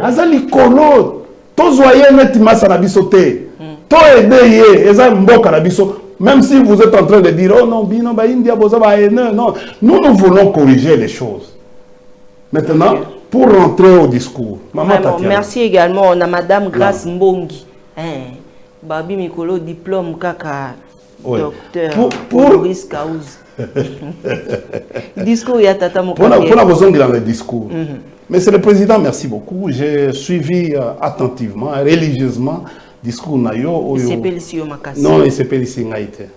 Azali Kolo, Tozoye net Masanabisote, To Edeye, Ezali Mboka Nabiso. Même si vous êtes en train de dire, oh non, Bino, India, non, nous voulons corriger les choses. Maintenant, pour rentrer au discours, Maman Tatiana.
Merci également, on a Madame Grace Mbongi. Babi Mikolo, diplôme, kaka, docteur, honoris causa. Discours, il y a Tata Mokaka.
Pour la raison dans le discours. Mais c'est le président, merci beaucoup. J'ai suivi attentivement, religieusement, discours nayo.
Il s'appelle ici au Makassi.
Non, il s'appelle ici Ngaïté.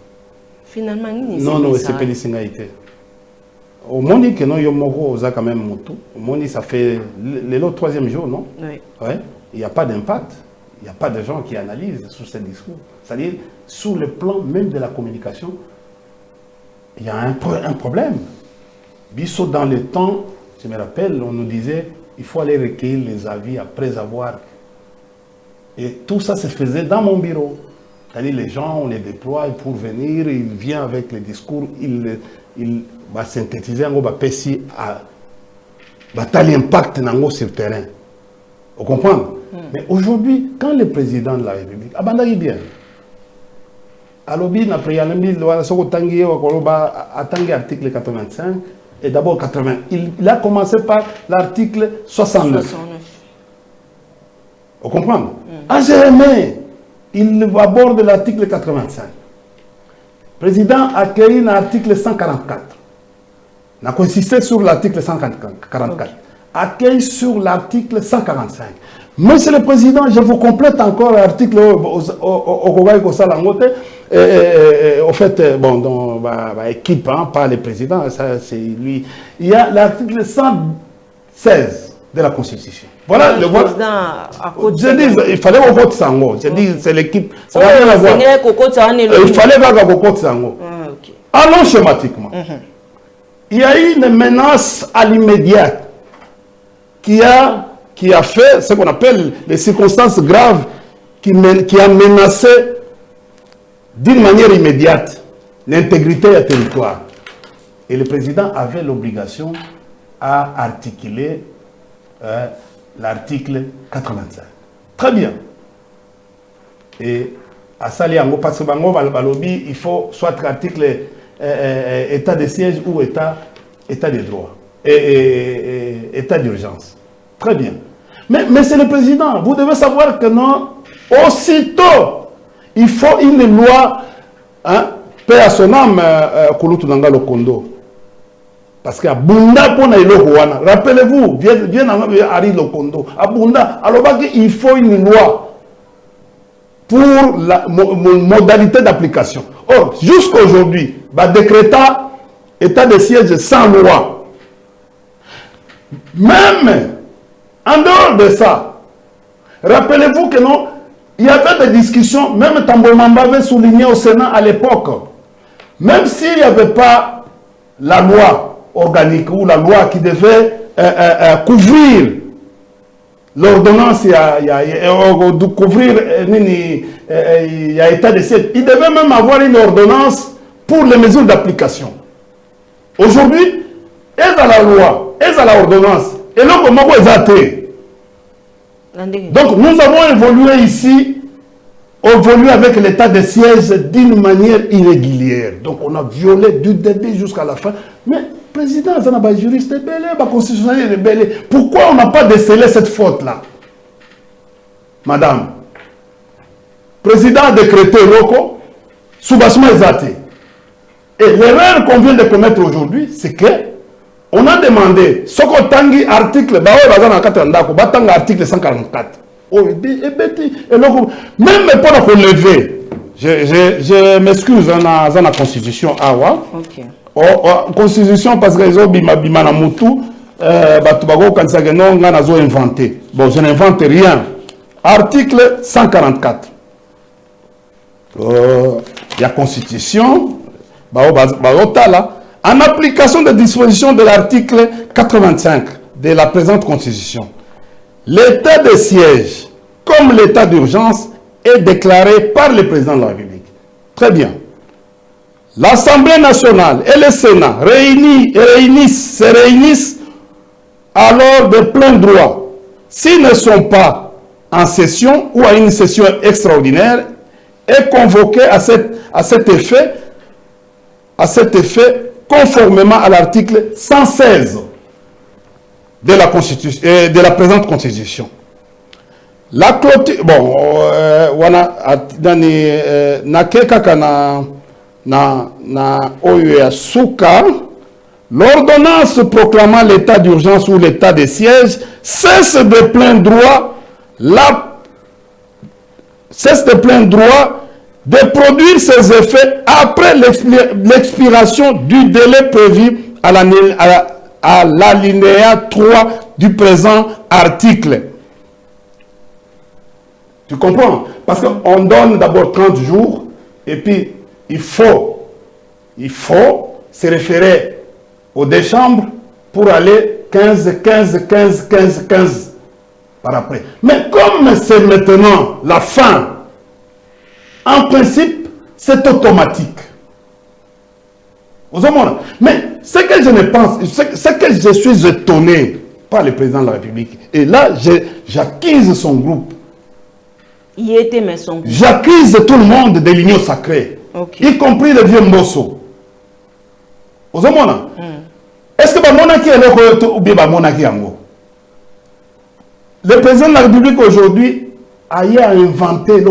Finalement,
non, il s'appelle ici Ngaïté. Au monde que non, Yomoro, Oza quand même Moutou. Au monde, ça fait le troisième jour, non?
Oui.
Ouais. Il n'y a pas d'impact. Il n'y a pas de gens qui analysent sur ce discours. C'est-à-dire, sur le plan même de la communication, il y a un problème. Bissot, dans le temps, je me rappelle, on nous disait, il faut aller recueillir les avis après avoir. Et tout ça se faisait dans mon bureau. C'est-à-dire, les gens, on les déploie pour venir, ils viennent avec les discours, ils va synthétiser, on va passer à l'impact sur le terrain. Vous comprenez? Mais aujourd'hui, quand le président de la République, abandonne bien. Alobi n'a pris l'article 85 et d'abord 80. Il a commencé par l'article 69. Vous comprenez? À Jérémie, il aborde l'article 85. Le président a créé l'article 144. Il a consisté sur l'article 144. Accueil sur l'article 145. Monsieur le Président, je vous complète encore l'article au fait, bon, dans équipe, hein, pas le président, ça c'est lui. Il y a l'article 116 de la Constitution. Voilà le vote. Je dis, il fallait au vote Sango. Je dis, c'est l'équipe. Il fallait au vote Sango. Allons schématiquement. Il y a eu une menace à l'immédiat qui a fait ce qu'on appelle les circonstances graves qui a menacé d'une manière immédiate l'intégrité du territoire. Et le président avait l'obligation à articuler l'article 85. Très bien. Et à Saliango, parce que il faut soit article état de siège ou état de droit et état d'urgence. Très bien. Mais c'est le président. Vous devez savoir que non, aussitôt, il faut une loi, hein, paix à son âme, Kouloutounanga Lokondo. Parce qu'à Bunda, rappelez-vous, bien avant Ari Lokondo, à Bunda, alors il faut une loi pour la modalité d'application. Or, jusqu'à aujourd'hui, décréta état de siège sans loi. Même en dehors de ça, rappelez-vous que non, il y avait des discussions, même Tambo Mamba avait souligné au Sénat à l'époque, même s'il n'y avait pas la loi organique ou la loi qui devait couvrir l'ordonnance, il y a de couvrir, il y a état de siège. Il devait même avoir une ordonnance pour les mesures d'application. Aujourd'hui, est à la loi, est à l'ordonnance. Et là, comment vous êtes? Donc, nous avons évolué ici, évolué avec l'état de siège d'une manière irrégulière. Donc, on a violé du début jusqu'à la fin. Mais, président, ça n'a pas juriste belé, pas constitutionnel belé. Pourquoi on n'a pas décelé cette faute-là? Madame, président a décrété loco, soubassement exaté. Et l'erreur qu'on vient de commettre aujourd'hui, c'est que on a demandé, ce qu'on tangi article, article 144. Même pour qu'on lever, je m'excuse dans la constitution. Constitution parce que les autres bimana mutu, inventé. Bon, je n'invente rien. Article 144. Il y a constitution. En application des dispositions de l'article 85 de la présente constitution, l'état de siège, comme l'état d'urgence, est déclaré par le président de la République. Très bien. L'Assemblée nationale et le Sénat se réunissent alors de plein droit. S'ils ne sont pas en session ou à une session extraordinaire, est convoqué à cet effet, conformément à l'article 116 de la Constitution, de la présente Constitution. La clôture, bon, l'ordonnance proclamant l'état d'urgence ou l'état de siège cesse de plein droit de produire ses effets après l'expiration du délai prévu à l'alinéa 3 du présent article. Tu comprends? Parce qu'on donne d'abord 30 jours et puis il faut se référer aux deux chambres pour aller 15 par après. Mais comme c'est maintenant la fin, en principe, c'est automatique. Mais ce que je ne pense, ce que je suis étonné par le président de la République, et là, j'accuse son groupe. J'accuse tout le monde de l'union sacrée, y compris le vieux Mbosso. Est-ce que le président de la République aujourd'hui a inventé la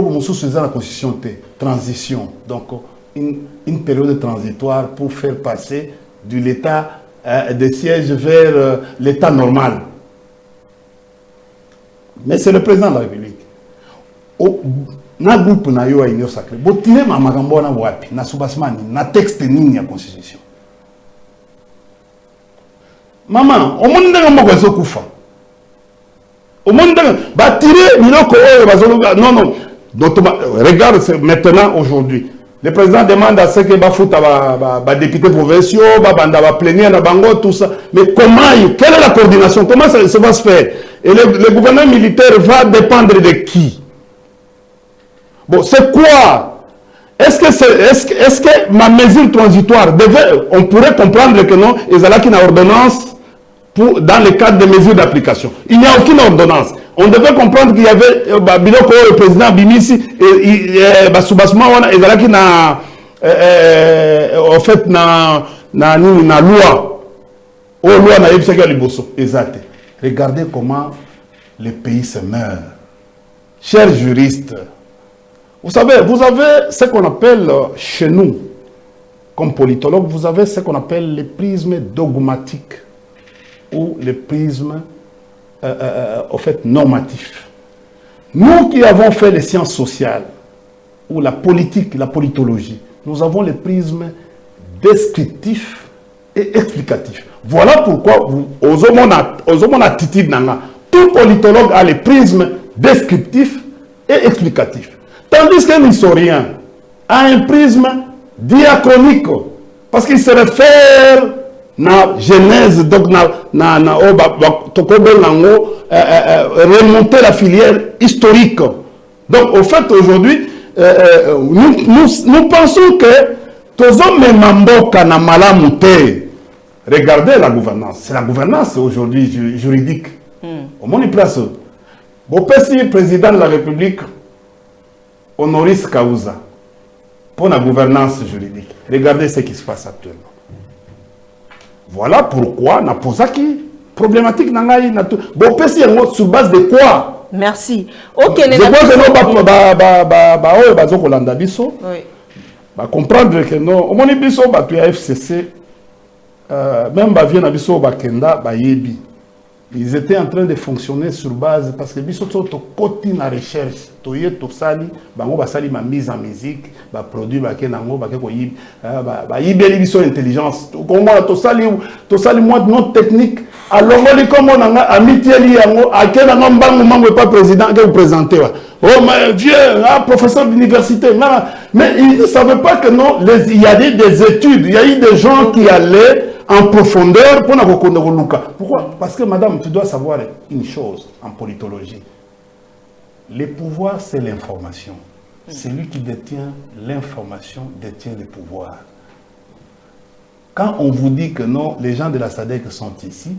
constitution de transition, donc une période transitoire pour faire passer de l'état de siège vers l'état normal. Mais c'est le président de la République. Na groupe na yo union sacrée. Botile ma magambo na wapi na subasmani na texte nini ya constitution. Maman, au monde nga moko zo kufa. Au monde ba tirer miloko oyo bazoluka. Non. Donc regarde maintenant aujourd'hui. Le président demande à ce que ba futa ba députés provinciaux, ba banda ba plénière na bango tout ça. Mais comment quelle est la coordination? Comment ça va se faire? Et le gouvernement militaire va dépendre de qui? Bon, c'est quoi? Est-ce que ma mesure transitoire on pourrait comprendre que non, il y a une ordonnance dans le cadre des mesures d'application. Il n'y a aucune ordonnance. On devait comprendre qu'il y avait le président Bimisi et Basubasma, il y a en fait na loi. Oh, loi na yebseka liboso. Exact. Regardez comment le pays se meurt. Chers juristes, vous savez, vous avez ce qu'on appelle chez nous, comme politologue, vous avez ce qu'on appelle les prismes dogmatiques ou les prismes en fait normatifs. Nous qui avons fait les sciences sociales ou la politique, la politologie, nous avons les prismes descriptifs et explicatifs. Voilà pourquoi tout politologue a les prismes descriptifs et explicatifs. Tandis qu'un historien a un prisme diachronique, parce qu'il se réfère na genèse, donc remonter la filière historique. Donc, au fait, aujourd'hui, nous pensons que tous hommes mamboka na malamute. Regardez la gouvernance. C'est la gouvernance aujourd'hui juridique. Au moins, il place. Bon, président de la République, Honoris Causa, pour la gouvernance juridique. Regardez ce qui se passe actuellement. Voilà pourquoi on a posé qui problématique nangai na tout. Bon, sur base de quoi?
Merci. OK,
je crois que nous comprendre que non, au moins biso ba tu FCC même ba vient na biso ba kenda ba yebi. Ils étaient en train de fonctionner sur base parce que biso to koti na recherche to ye to sali bango ba sali ma mise en musique ba produit ba kenango ba ke ko yib ba yibeli biso intelligence comment to sali moi non technique alors on dit comment on a amitié li yango akena mbango mango pas président que vous présentez oh mais vieux professeur d'université mais ils ne savaient pas que non il y a des études, il y a eu des gens qui allaient en profondeur pour nous connaître. Pourquoi? Parce que madame, tu dois savoir une chose en politologie. Le pouvoir, c'est l'information. Celui qui détient l'information détient le pouvoir. Quand on vous dit que non, les gens de la SADC sont ici,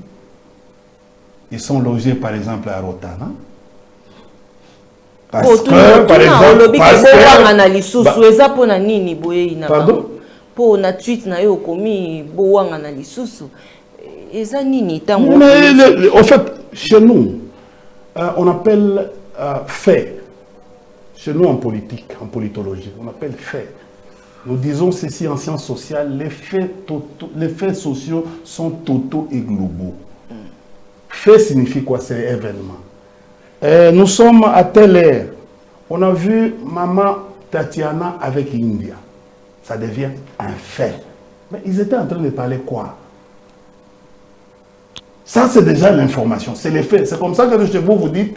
ils sont logés par exemple à Rotana. Parce que, par exemple, pardon?
Pour na tweet na yo komi boanga na lisusu eza nini tango.
Mais en fait chez nous on appelle fait. Chez nous en politique, en politologie, on appelle fait. Nous disons ceci en sciences sociales, les faits sociaux sont totaux et globaux. Fait signifie quoi? C'est événement. Nous sommes à telle ère. On a vu maman Tatiana avec India. Ça devient un fait. Mais ils étaient en train de parler quoi? Ça, c'est déjà l'information. C'est les faits. C'est comme ça que chez vous, vous dites,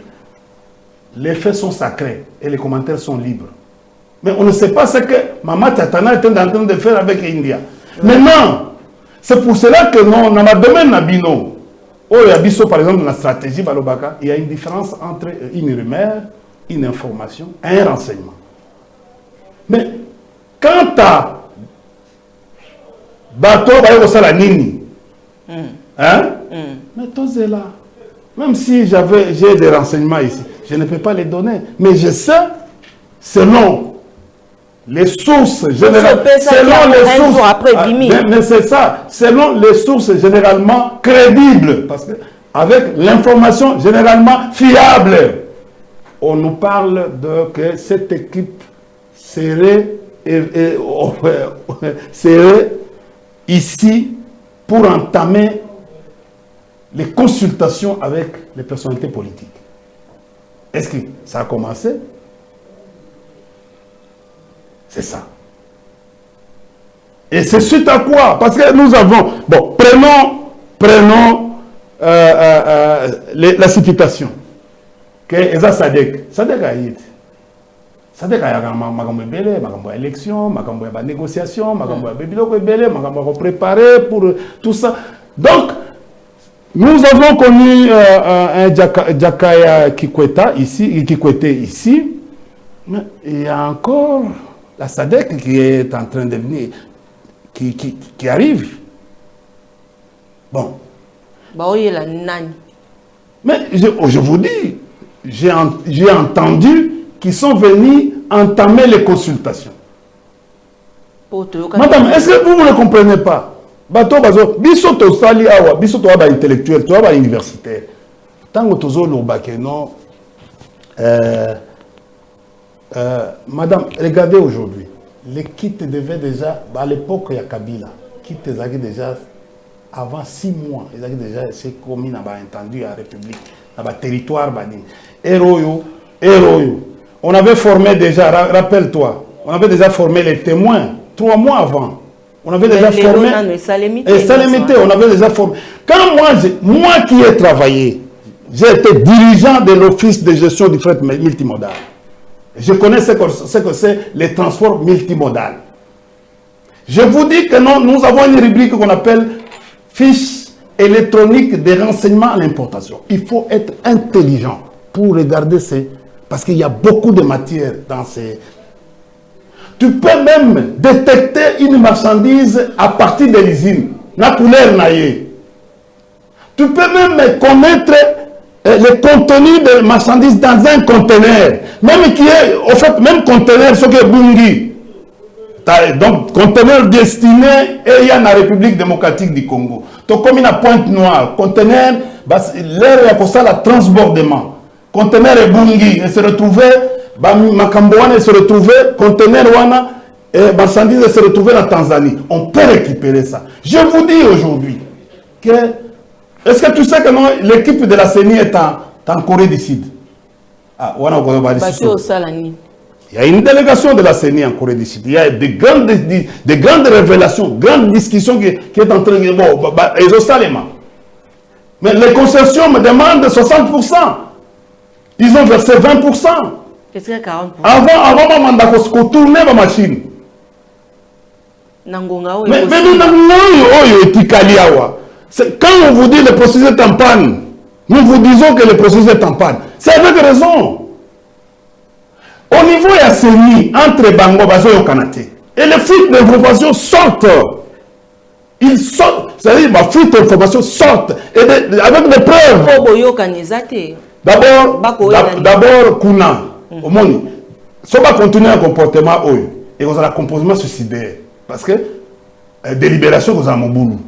les faits sont sacrés et les commentaires sont libres. Mais on ne sait pas ce que Maman Tatana était en train de faire avec India. Maintenant, c'est pour cela que non, dans le domaine Nabino, par exemple, dans la stratégie Balobaka, il y a une différence entre une rumeur, une information et un renseignement. Mais quand tu as bateau, mais toi c'est là. Même si j'ai des renseignements ici, je ne peux pas les donner. Mais je sais, selon les sources généralement, mais c'est ça, selon les sources généralement crédibles, parce que avec l'information généralement fiable, on nous parle de que cette équipe serait ici pour entamer les consultations avec les personnalités politiques. Est-ce que ça a commencé? C'est ça. Et c'est suite à quoi? Parce que nous avons... Bon, prenons la citation. Que Eza Sadek. Sadek a été. Sadek a eu élection, négociation, préparé pour tout ça. Donc, nous avons connu un Jakaya Kikwete ici, mais il y a encore la SADC qui est en train de venir, qui arrive. Bon. Mais je vous dis, j'ai entendu qu'ils sont venus entamer les consultations. Madame, est-ce que vous ne le comprenez pas? Biso to sali awa, biso to aba intellectuel, to aba universitaire. Tango tozo lobake non. Madame, regardez aujourd'hui. Les kits devaient déjà, à l'époque il y a Kabila, kits étaient déjà avant 6 mois, ils avaient déjà été commis dans entendu à la République, dans le territoire bani. Héroyo. On avait formé déjà, rappelle-toi, on avait déjà formé les témoins 3 mois avant. On avait déjà formé. Et Salemité, on avait déjà formé. Quand moi qui ai travaillé, j'ai été dirigeant de l'office de gestion du fret multimodal. Je connais ce que c'est les transports multimodal. Je vous dis que non, nous avons une rubrique qu'on appelle fiche électronique des renseignements à l'importation. Il faut être intelligent pour regarder ces... Parce qu'il y a beaucoup de matière dans ces... Tu peux même détecter une marchandise à partir de l'usine. La couleur naïe. Tu peux même connaître le contenu de marchandises dans un conteneur. Même qui est, au fait, même conteneur, ce qui est Bungi. Donc, conteneur destiné et il y a la République démocratique du Congo. Donc, comme il y a Pointe-Noire, conteneur, l'air est pour ça, le transbordement. Conteneur est Bungi, et se retrouvait, Makambouane se retrouvait, conteneur Wana, et marchandises se retrouvait en Tanzanie. On peut récupérer ça. Je vous dis aujourd'hui que, est-ce que tu sais que l'équipe de la CENI est en Corée du Sud? Ah, il y a une délégation de la CENI en Corée du Sud. Il y a des grandes révélations, grandes discussions qui est en train de... Bon, ils ont ça les mains. Mais les concessions me demandent 60%. Ils ont versé 20%.
Qu'est-ce que 40%?
Avant mandat qu'on tourne la machine. Mais quand on vous dit le processus est en panne, nous vous disons que le processus est en panne. C'est avec raison. Au niveau de la CENI, entre Bango, Bazo et Kanate, et les fuites d'informations sortent. Ils sortent, c'est-à-dire que les fuites d'informations sortent, et avec des preuves. D'abord, Kuna, au monde, si on va continuer un comportement, et on a un comportement suicidaire, parce que délibération, on a mon boulot.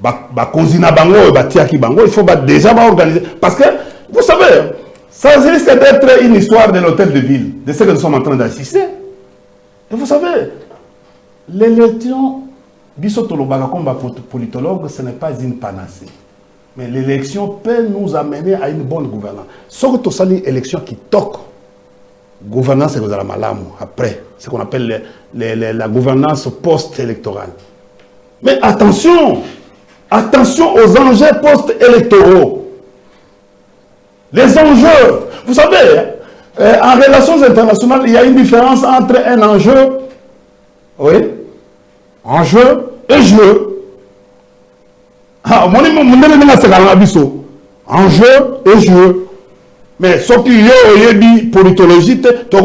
Il faut déjà organiser. Parce que, vous savez, ça risque d'être une histoire de l'hôtel de ville, de ce que nous sommes en train d'assister. Et vous savez, l'élection, comme politologue, ce n'est pas une panacée. Mais l'élection peut nous amener à une bonne gouvernance. Sauf que c'est une élection qui toque. Gouvernance, c'est la malam après. Ce qu'on appelle la gouvernance post-électorale. Mais attention! Attention aux enjeux post-électoraux. Les enjeux, vous savez, en relations internationales, il y a une différence entre un enjeu, oui, enjeu et jeu. Enjeu et jeu. Mais ce qui est dit politologie, tu as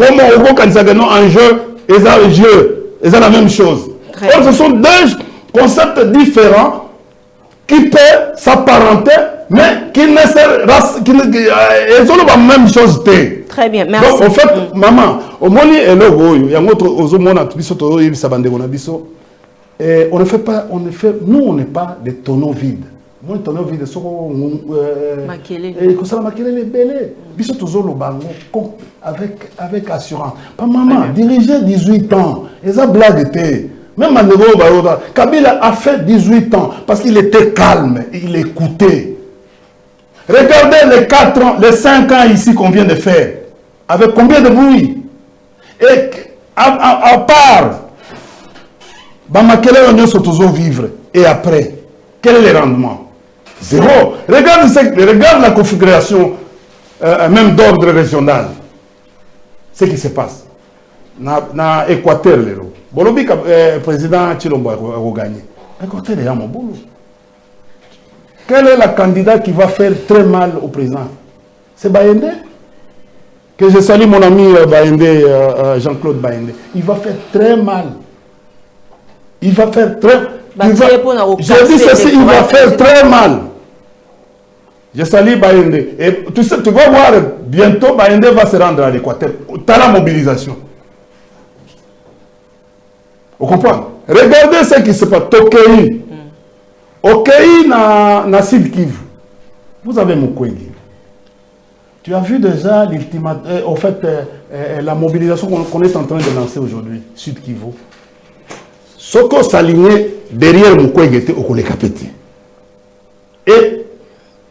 enjeu et jeu. C'est la même chose. Or, ce sont deux concepts différents qui peuvent s'apparenter, mais qui ne sont pas la même chose.
Très bien, merci.
Donc, en fait, maman, au moins, on ne fait pas, nous, on n'est pas des tonneaux vides. Moi, les tonneaux vides sont avec assurance. Pas maman, diriger 18 ans, et ça blague. Même Kabila a fait 18 ans parce qu'il était calme, il écoutait. Regardez les 4 ans, les 5 ans ici qu'on vient de faire. Avec combien de bruit? Et à part, quel est le vivre? Et après, quel est le rendement? Zéro. Regarde la configuration, même d'ordre régional. Ce qui se passe. Dans l'Équateur, le président Chilombo a gagné. L'Équateur est à mon boulot. Quel est le candidat qui va faire très mal au président? C'est Bayende. Que je salue mon ami Bayende, Jean-Claude Bayende. Il va faire très mal. Il va faire très mal. Je dis ceci, il va faire très mal. Je salue Bayende. Et tu sais, tu vas voir, bientôt Bayende va se rendre à l'Équateur. Tu as la mobilisation. Vous comprenez? Regardez ce qui se passe. Tokei. Okei na Sud Kivu. Vous avez Mukwege. Tu as vu déjà en fait, la mobilisation qu'on est en train de lancer aujourd'hui, Sud Kivu. Soko s'alignait derrière Mukwege était au Kolekapeti. Et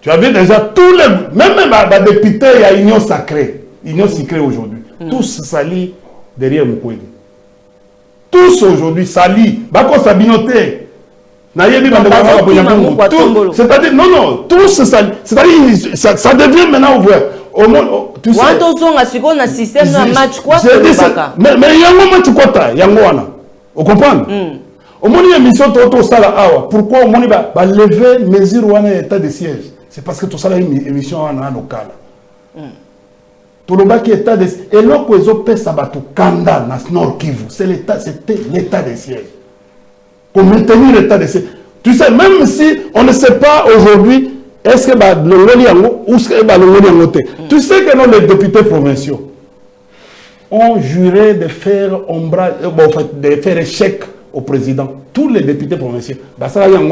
tu as vu déjà tous les... Même les députés, il y a Union Sacrée. Union Sacrée aujourd'hui. Tous s'allient derrière Mukwege. Tous aujourd'hui s'allient. Bako Sabinoté. C'est-à-dire, non, tous s'allient. C'est-à-dire, ça devient maintenant ouvert. Au moins, tu sais... Mais il y a un match quoi? Mais il y a un match quoi? Vous comprenez? Au moins, il y a une mission tout ça là. Pourquoi au moins il va lever mesure ou un état de siège? C'est parce que tout ça là une émission en local. Tout le bas qui état de siège. Et là, ils ont payé ça tout Kanda, Nord Kivu. C'était l'état de siège. Pour maintenir l'état de siège. Tu sais, même si on ne sait pas aujourd'hui, est-ce que le Ngoliango ou est-ce que le Ngoliango. Tu sais que non, les députés provinciaux ont juré de faire ombrage, de faire échec au président. Tous les députés provinciaux. Ça y a un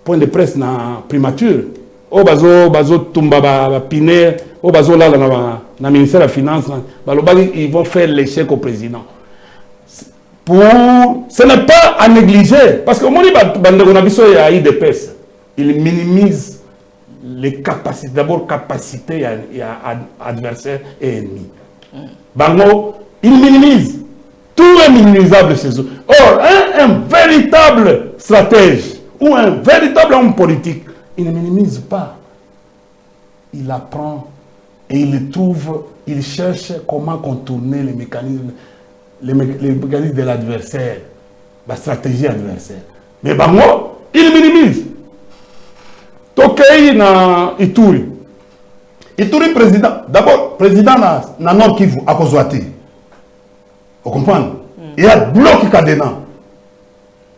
point de presse na primature. Au bazo tumba piner, au bazo là na ministère de la finance, ils vont faire l'échec au président. Ce n'est pas à négliger parce que moni bandekonabiso ya IDPS, il minimise les capacités, d'abord capacité à adversaire et ennemi. Bango, il minimise. Tout est minimisable chez eux. Or, un véritable stratège ou un véritable homme politique, il ne minimise pas. Il apprend et il trouve, il cherche comment contourner les mécanismes de l'adversaire, la stratégie adversaire. Mais Bango, il minimise. Tokei na Ituri. Ituri président, d'abord président na Nord Kivu à Kozwati. Vous comprenez? Il y a bloc Kadena.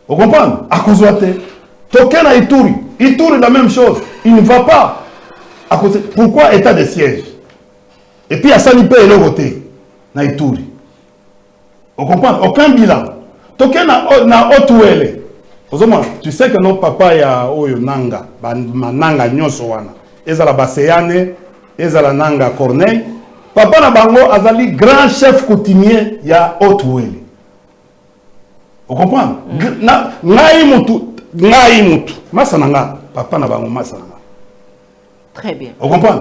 Vous comprenez? À Kozwati. Tokei na Ituri. Ituri la même chose. Il ne va pas. À côté. Pourquoi état de siège? Et puis à Sanipé et le voté na Ituri. Vous comprenez? Aucun bilan. Tokei na Otuele. Tu sais que nos papa ya oyo nanga, nanga nyoso wana. Ezala Baseyane, ezala nanga Corneille. Papa na bango azali grand chef coutumier ya Otuele. Vous comprenez? Ngai mutu, masananga, papa na bango masananga.
Très bien.
Vous comprenez?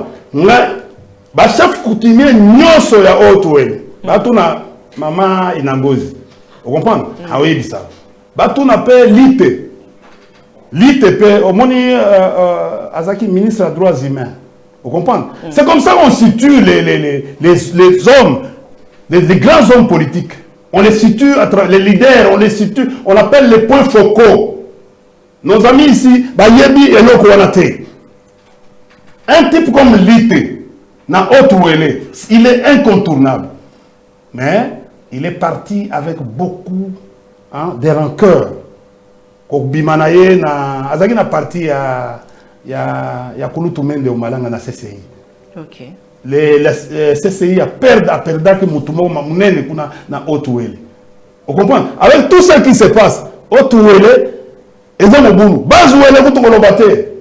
Ba chef coutumier nyoso ya Otuele. Batuna mama Inangozi. Vous comprenez? Ah oui, ça. Batou n'a pas l'IT. L'IT, au moni Azaki, ministre des droits humains. Vous comprenez? C'est comme ça qu'on situe les hommes, les grands hommes politiques. On les situe, les leaders, on les situe, on appelle les points focaux. Nos amis ici, Bayebi et Lokouanate. Un type comme l'IT, il est incontournable. Mais il est parti avec beaucoup des rancœurs. Bimanaye na azaki na parti ya Kulutumende au Malanga na CCI.
OK.
Les CCI a perdu que mutumo mamunene kuna na Otuele. Vous comprenez? Avec tout ce qui se passe, Otuele eza mobulu. Bazuele kutukolobate.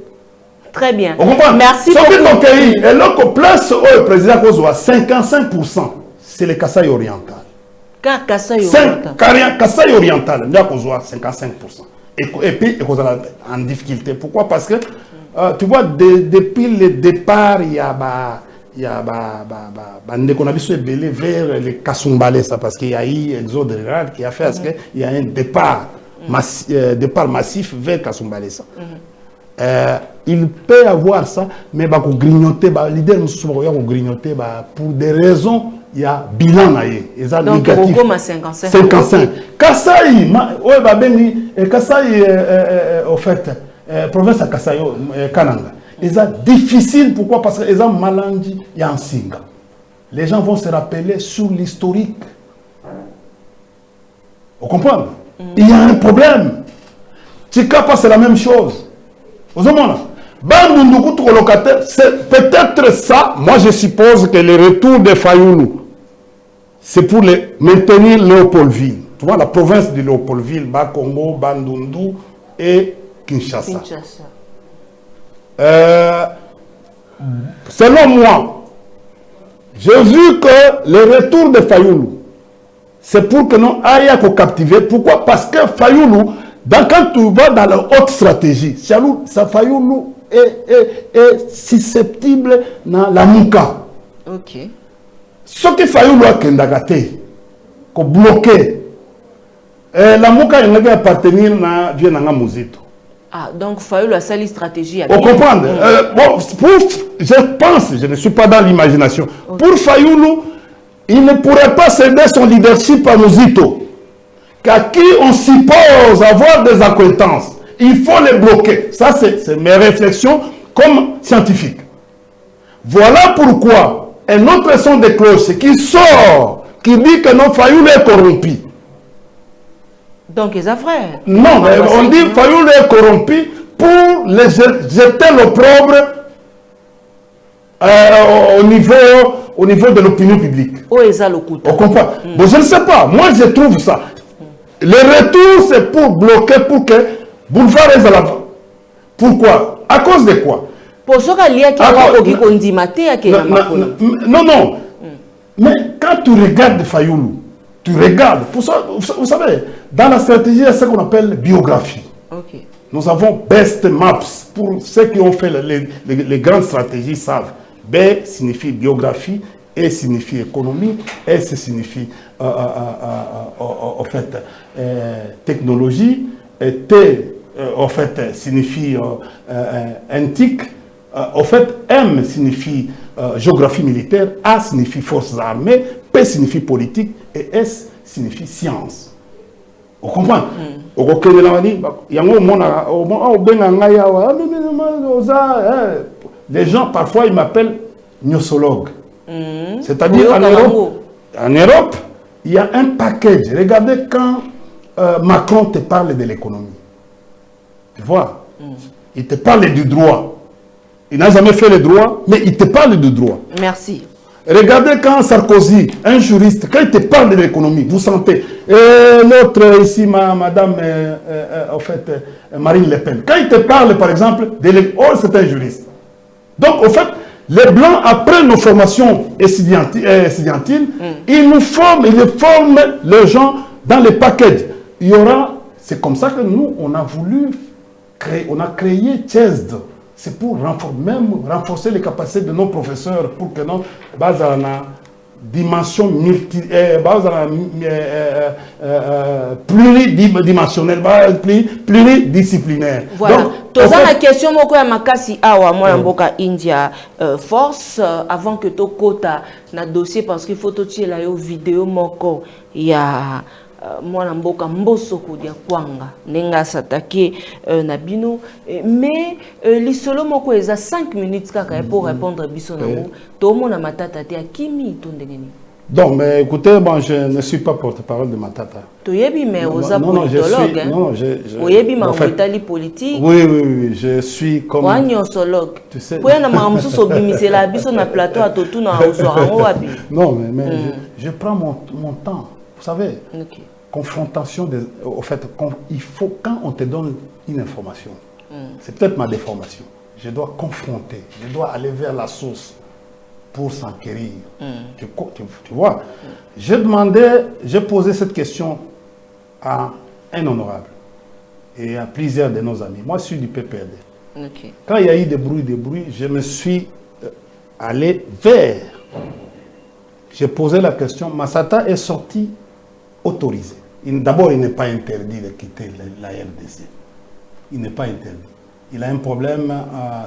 Très bien.
Vous comprenez?
Merci
beaucoup.
beaucoup.
Et l'autre place au président Kozwa 55%, c'est le Kasaï oriental. Kasaï oriental, il y a 55%. Et puis, en difficulté. Pourquoi? Parce que, tu vois, depuis le départ, il y a vers les Kasumbalé, parce qu'il y a eu exode rural qui a fait qu'il y a un départ massif vers Kasumbalé. Il peut avoir ça, mais il va grignoter, leader grignoter pour des raisons. Il y a bilan
donc
négatif. 55. Kasaï, au fait, province à Kasaï, Kananga. Ils sont difficiles, pourquoi? Parce qu'ils ont malandi et en singa. Les gens vont se rappeler sur l'historique. Vous comprenez? Il y a un problème. Tchikapa, c'est la même chose. Vous comprenez? C'est peut-être ça. Moi, je suppose que le retour de Fayoulou, c'est pour maintenir Léopoldville. Tu vois, la province de Léopoldville, Bas-Congo, Bandundu et Kinshasa. Selon moi, j'ai vu que le retour de Fayoulou, c'est pour que nous ayons captiver. Pourquoi? Parce que Fayoulou, quand tu vas dans la haute stratégie, Fayoulou est susceptible dans la Mouka.
Ok.
Ce qui Fayoulou a kendagate, qu'on bloqué, la Mouka il a appartenir à Vienanga Mouzito.
Ah, donc Fayoulou a sali stratégie.
On comprend. Bon, je pense, je ne suis pas dans l'imagination. Okay. Pour Fayoulou, il ne pourrait pas céder son leadership à Mouzito. qu'à qui on suppose avoir des acquaintances, il faut les bloquer. Ça, c'est mes réflexions comme scientifique. Voilà pourquoi un autre son de cloche qui sort, qui dit que non, Fayoulou est corrompu.
Donc, ils ont frère.
Non, mais on dit Fayoulou est corrompu pour les jeter l'opprobre au niveau de l'opinion publique.
Où est le couteau?
On comprend. Bon, je ne sais pas. Moi, je trouve ça. Le retour, c'est pour bloquer, pour que Boulevard est à l'avant. Pourquoi? À cause de quoi?
Pour ce qu'il y a qui
non. Mais quand tu regardes Fayoulou, tu regardes. Pour ça, vous savez, dans la stratégie, il y a ce qu'on appelle biographie.
Okay.
Nous avons Best Maps. Pour ceux qui ont fait les grandes stratégies savent. B signifie biographie, E signifie économie, S signifie en fait technologie, et T en fait signifie antique, en fait M signifie géographie militaire, A signifie forces armées, P signifie politique et S signifie science. On comprend? Les gens parfois ils m'appellent gnosologue. C'est-à-dire en Europe, il y a un package. Regardez quand Macron te parle de l'économie. Tu vois? Il te parle du droit. Il n'a jamais fait le droit, mais il te parle du droit.
Merci.
Regardez quand Sarkozy, un juriste, quand il te parle de l'économie, vous sentez. L'autre ici, madame, en fait, Marine Le Pen, quand il te parle, par exemple, de l'économie, oh, c'est un juriste. Donc, en fait, les Blancs, après nos formations estudiantines, ils nous forment, les gens dans les packages. Il y aura, c'est comme ça que nous, on a voulu créer, on a créé CESD. C'est pour renforcer les capacités de nos professeurs pour que nos bases à la dimension pluridimensionnelle, pluridisciplinaire.
Voilà.
Donc,
en fait, la question est makasi awa moi mboka India force avant que to kota na dossier parce qu'il faut to tirer la vidéo moko ya moi mboka mbosoko dia kwanga nenga s'attaquer na bino mais lisolo moko eza 5 minutes kaka pour répondre biso na mo to mona matata te akimi to ndengeni.
Donc, mais écoutez, bon, je ne suis pas porte-parole de Matata.
Tu es mais aux politologues.
Non,
en fait, Italie politique.
Oui, je suis comme.
Tu sais.
Non, mais je prends mon temps. Vous savez, confrontation, au fait, il faut, quand on te donne une information, c'est peut-être ma déformation, je dois confronter, je dois aller vers la source pour s'enquérir. Tu vois, j'ai posé cette question à un honorable et à plusieurs de nos amis. Moi, je suis du PPRD. Quand il y a eu des bruits, je me suis allé vers. J'ai posé la question. Massata est sorti autorisé. D'abord, il n'est pas interdit de quitter la RDC. Il n'est pas interdit. Il a un problème,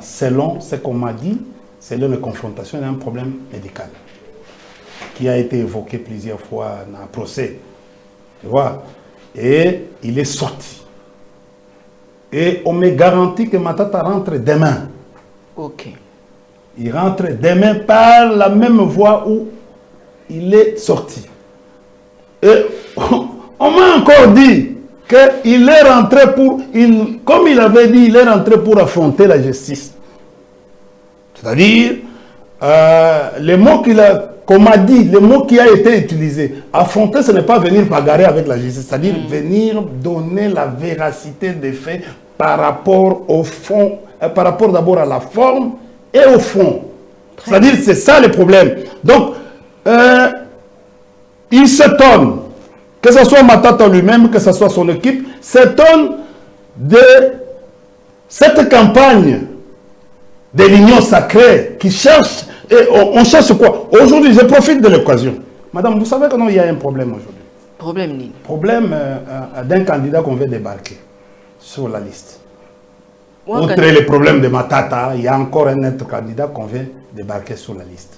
selon ce qu'on m'a dit, selon les confrontations, il a un problème médical qui a été évoqué plusieurs fois dans le procès. Tu vois? Et il est sorti. Et on me garantit que Matata rentre demain.
Ok.
Il rentre demain par la même voie où il est sorti. Et on m'a encore dit qu'il est rentré pour... comme il avait dit, il est rentré pour affronter la justice. C'est-à-dire, les mots qu'on m'a dit, les mots qui a été utilisé, affronter, ce n'est pas venir bagarrer avec la justice, c'est-à-dire venir donner la véracité des faits par rapport au fond, par rapport d'abord à la forme et au fond. C'est-à-dire, c'est ça le problème. Donc, il s'étonne, que ce soit Matata lui-même, que ce soit son équipe, s'étonne de cette campagne de l'union sacrée qui cherche, et on cherche quoi? Aujourd'hui, je profite de l'occasion. Madame, vous savez qu'il y a un problème aujourd'hui.
Problème ni?
Problème d'un candidat qu'on veut débarquer sur la liste. Outre les problèmes de Matata, il y a encore un autre candidat qu'on veut débarquer sur la liste.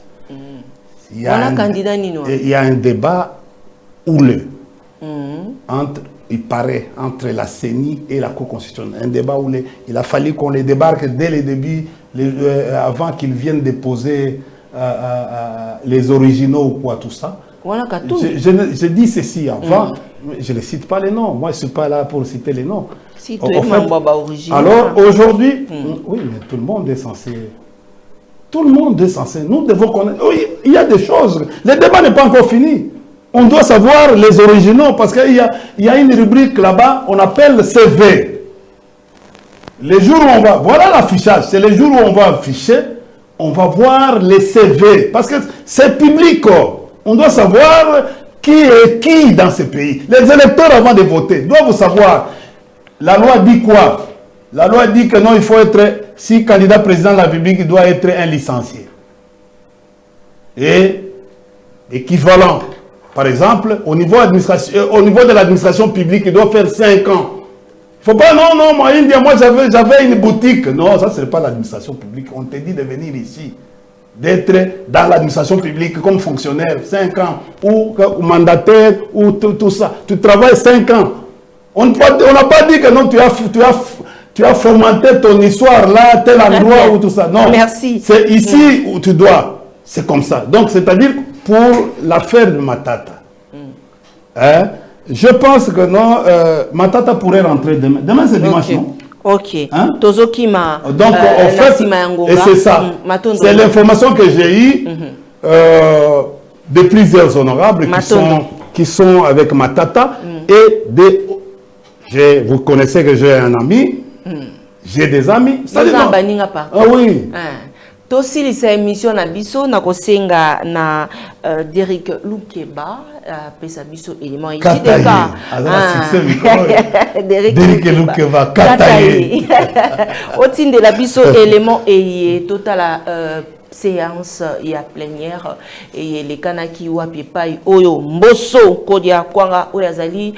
Il y a un débat houleux.
entre, il paraît, entre la CENI et la Cour constitutionnelle. Un débat où il a fallu qu'on les débarque dès le début, avant qu'ils viennent déposer les originaux ou quoi, tout ça.
Voilà,
je dis ceci avant, je ne cite pas les noms. Moi, je ne suis pas là pour citer les noms.
Si tu es original.
Alors, aujourd'hui, oui, mais tout le monde est censé... Tout le monde est censé... Nous devons connaître... Oui, il y a des choses. Le débat n'est pas encore fini. On doit savoir les originaux parce qu'il y a une rubrique là-bas, on appelle CV. Les jours où on va... Voilà l'affichage. C'est les jours où on va afficher, on va voir les CV. Parce que c'est public. On doit savoir qui est qui dans ce pays. Les électeurs, avant de voter, doivent savoir. La loi dit quoi? La loi dit que non, il faut être... Si candidat président de la République, il doit être un licencié. Et équivalent. Par exemple, au niveau de l'administration publique, il doit faire 5 ans. Il ne faut pas, non, moi j'avais une boutique. Non, ça, ce n'est pas l'administration publique. On te dit de venir ici, d'être dans l'administration publique comme fonctionnaire, 5 ans, ou mandataire, ou tout ça. Tu travailles 5 ans. On n'a pas dit que non, tu as fomenté ton histoire là, tel endroit ou tout ça. Non,
merci.
C'est ici où tu dois. C'est comme ça. Donc, c'est-à-dire pour l'affaire de Matata. Hein? Je pense que non, Matata pourrait rentrer demain. Demain, c'est dimanche, non?
Ok.
Hein?
Donc,
en fait, et c'est ça. C'est l'information que j'ai eue de plusieurs honorables qui sont avec Matata et vous connaissez que j'ai un ami. J'ai des amis.
Ah
oui.
Tosi cette émission na biso na kosenga na Derrick Lukeba pesa biso élément
idika Derrick Lukeba kataye
otinde la biso élément et total séance ya plénière et les kanaki wapi pai oyo mboso kodia kwanga oyazali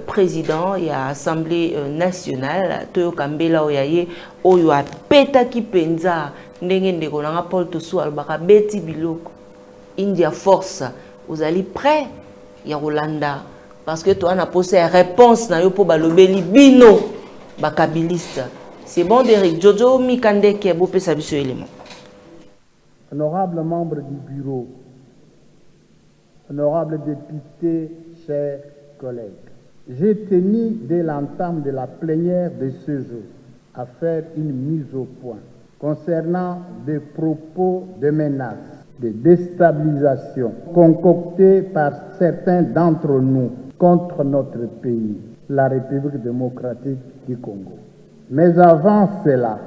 président ya assemblée nationale toyo kambela oyaye oyo apeta ki penza ndenge ndeko nanga Paul Tosu albaka beti biloko India force vous allez prêt ya Rolanda parce que toi on a posé une réponse na yo po balobeli bino bakabiliste c'est bon Derrick Jojo Mikande ke bo pesa biso élément.
Honorables membres du bureau, honorables députés, chers collègues, j'ai tenu dès l'entame de la plénière de ce jour à faire une mise au point concernant des propos de menaces, de déstabilisation concoctés par certains d'entre nous contre notre pays, la République démocratique du Congo. Mais avant cela,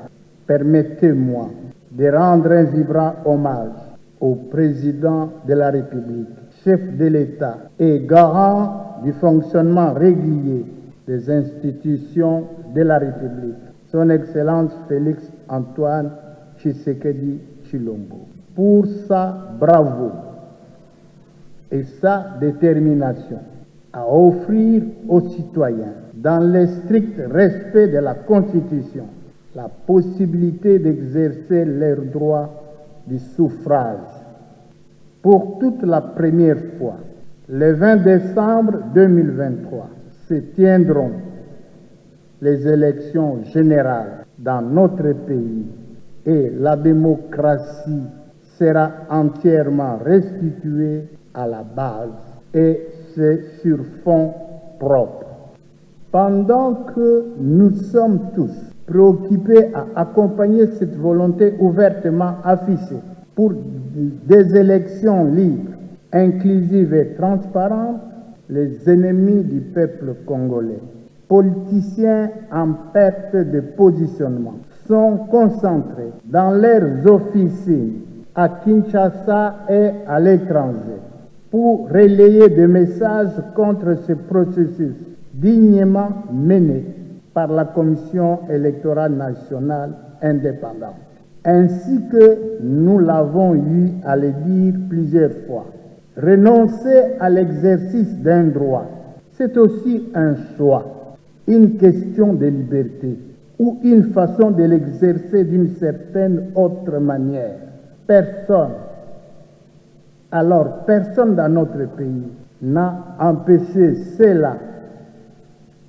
permettez-moi de rendre un vibrant hommage au président de la République, chef de l'État et garant du fonctionnement régulier des institutions de la République, son Excellence Félix Antoine Tshisekedi Tshilombo, pour sa bravoure et sa détermination à offrir aux citoyens, dans le strict respect de la Constitution, la possibilité d'exercer leur droit du suffrage. Pour toute la première fois, le 20 décembre 2023, se tiendront les élections générales dans notre pays et la démocratie sera entièrement restituée à la base et c'est sur fond propre. Pendant que nous sommes tous préoccupés à accompagner cette volonté ouvertement affichée pour des élections libres, inclusives et transparentes, les ennemis du peuple congolais, politiciens en perte de positionnement, sont concentrés dans leurs officines à Kinshasa et à l'étranger pour relayer des messages contre ce processus dignement mené par la Commission électorale nationale indépendante. Ainsi que nous l'avons eu à le dire plusieurs fois, renoncer à l'exercice d'un droit, c'est aussi un choix, une question de liberté ou une façon de l'exercer d'une certaine autre manière. Personne dans notre pays n'a empêché ceux-là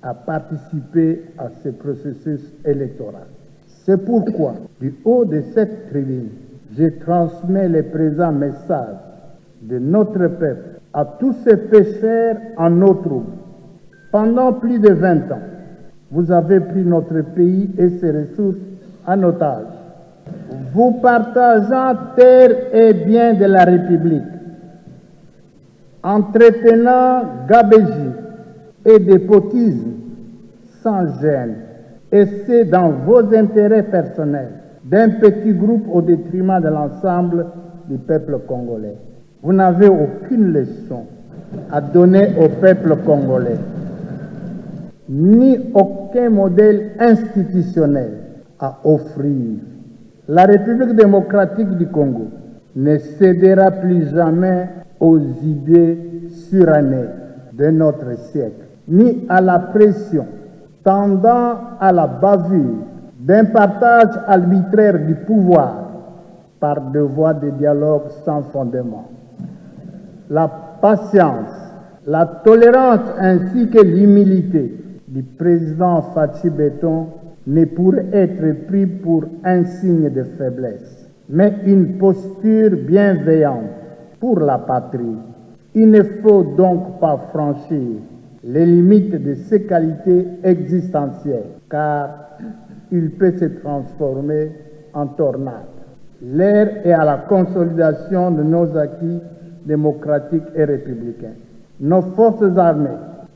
à participer à ce processus électoral. C'est pourquoi, du haut de cette tribune, je transmets le présent message de notre peuple à tous ces pécheurs en eau trouble. Pendant plus de 20 ans, vous avez pris notre pays et ses ressources en otage, vous partageant terre et biens de la République, entretenant gabegie et despotisme sans gêne, et c'est dans vos intérêts personnels d'un petit groupe au détriment de l'ensemble du peuple congolais. Vous n'avez aucune leçon à donner au peuple congolais, ni aucun modèle institutionnel à offrir. La République démocratique du Congo ne cédera plus jamais aux idées surannées de notre siècle, ni à la pression tendant à la bavure d'un partage arbitraire du pouvoir par des voies de dialogue sans fondement. La patience, la tolérance ainsi que l'humilité du président Fachi Beton ne pourrait être pris pour un signe de faiblesse, mais une posture bienveillante pour la patrie. Il ne faut donc pas franchir les limites de ses qualités existentielles, car il peut se transformer en tornade. L'heure est à la consolidation de nos acquis démocratiques et républicains. Nos forces armées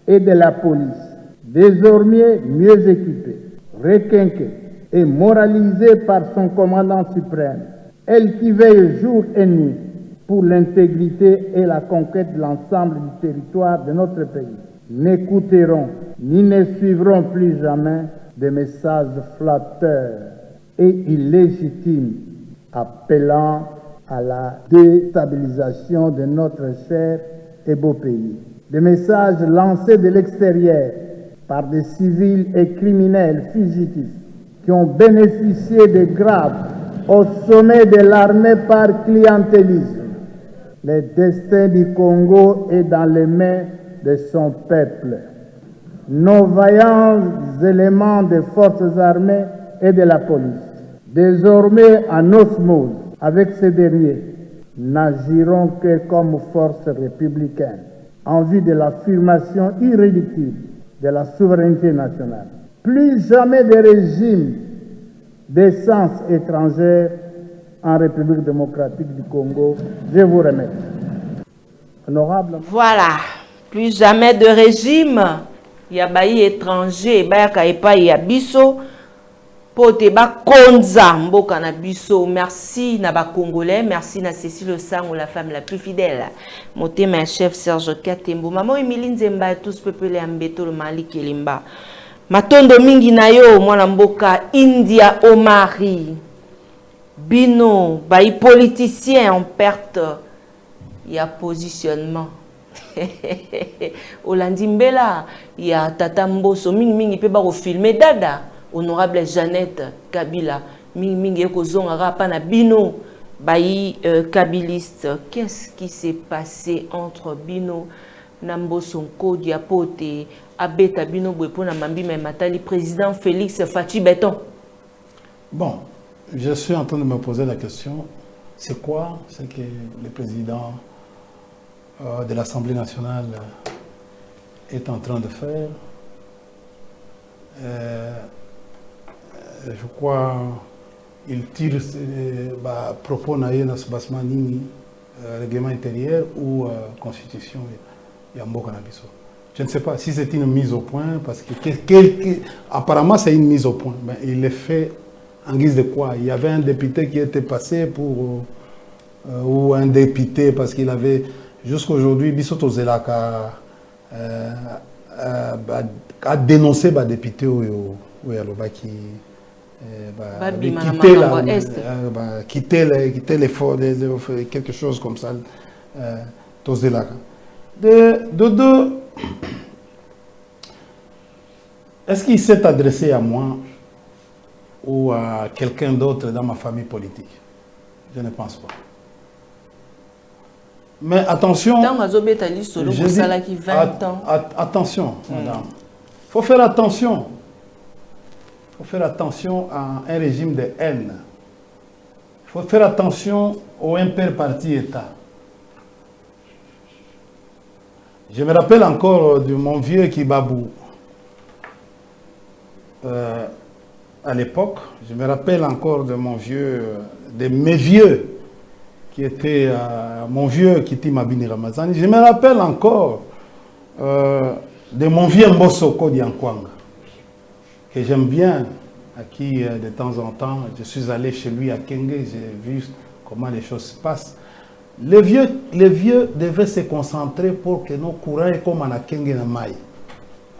et de la police, désormais mieux équipées, requinquées et moralisées par son commandant suprême, elle qui veille jour et nuit pour l'intégrité et la conquête de l'ensemble du territoire de notre pays, n'écouteront ni ne suivront plus jamais des messages flatteurs et illégitimes appelant à la déstabilisation de notre cher et beau pays. Des messages lancés de l'extérieur par des civils et criminels fugitifs qui ont bénéficié de grades au sommet de l'armée par clientélisme. Le destin du Congo est dans les mains de son peuple. Nos vaillants éléments des forces armées et de la police, désormais en osmose avec ces derniers, n'agiront que comme force républicaine en vue de l'affirmation irréductible de la souveraineté nationale. Plus jamais de régime d'essence étrangère en République démocratique du Congo. Je vous remercie. Honorable.
Voilà, plus jamais de régime. Il y a des étrangers, il y a biso. Pote ba konza mboka na biso. Merci na ba congolais, merci na Cécile Sango, la femme la plus fidèle. Motema chef Serge Katembo, maman Emilie Nzemba, tous peuple ambeto le Mali Kelimba. Matondo mingi na yo mwana mboka India Omari. Bino, ba politicien en perte. Il y a positionnement. Olandi Mbela, il y a Tata Mboso mingi mingi pe ba ko filmer dada. Honorable Jeannette Kabila, mingi ekozonga pa na bino bayi kabiliste. Qu'est-ce qui s'est passé entre Bino Nambo Sonko Diapote Abeta Bino Bwepona Mambi Matali, président Félix Fachi Beton?
Bon, je suis en train de me poser la question, c'est quoi ce que le président de l'Assemblée nationale est en train de faire? Je crois qu'il tire propos naïe basmanini règlement intérieur ou constitution Yambo Kanabiso. Je ne sais pas si c'est une mise au point, parce que apparemment c'est une mise au point, mais il est fait en guise de quoi? Il y avait un député qui était passé pour ou un député parce qu'il avait jusqu'aujourd'hui Bissoto Zelaka a dénoncé le député qui quitter l'effort, quelque chose comme ça. Est-ce qu'il s'est adressé à moi ou à quelqu'un d'autre dans ma famille politique? Je ne pense pas. Mais attention,
je dis, 20 ans.
Attention, madame. Il faut faire attention. Il faut faire attention à un régime de haine. Il faut faire attention au impère parti État. Je me rappelle encore de mon vieux Kibabou. À l'époque, je me rappelle encore de mon vieux, de mes vieux, qui était mon vieux Kiti Mabini Ramazani. Je me rappelle encore de mon vieux Mbosoko Diankwanga, que j'aime bien, à qui de temps en temps, je suis allé chez lui à Kenge, j'ai vu comment les choses se passent. Les vieux devaient se concentrer pour que nos courants soient comme à Kenge na Mai,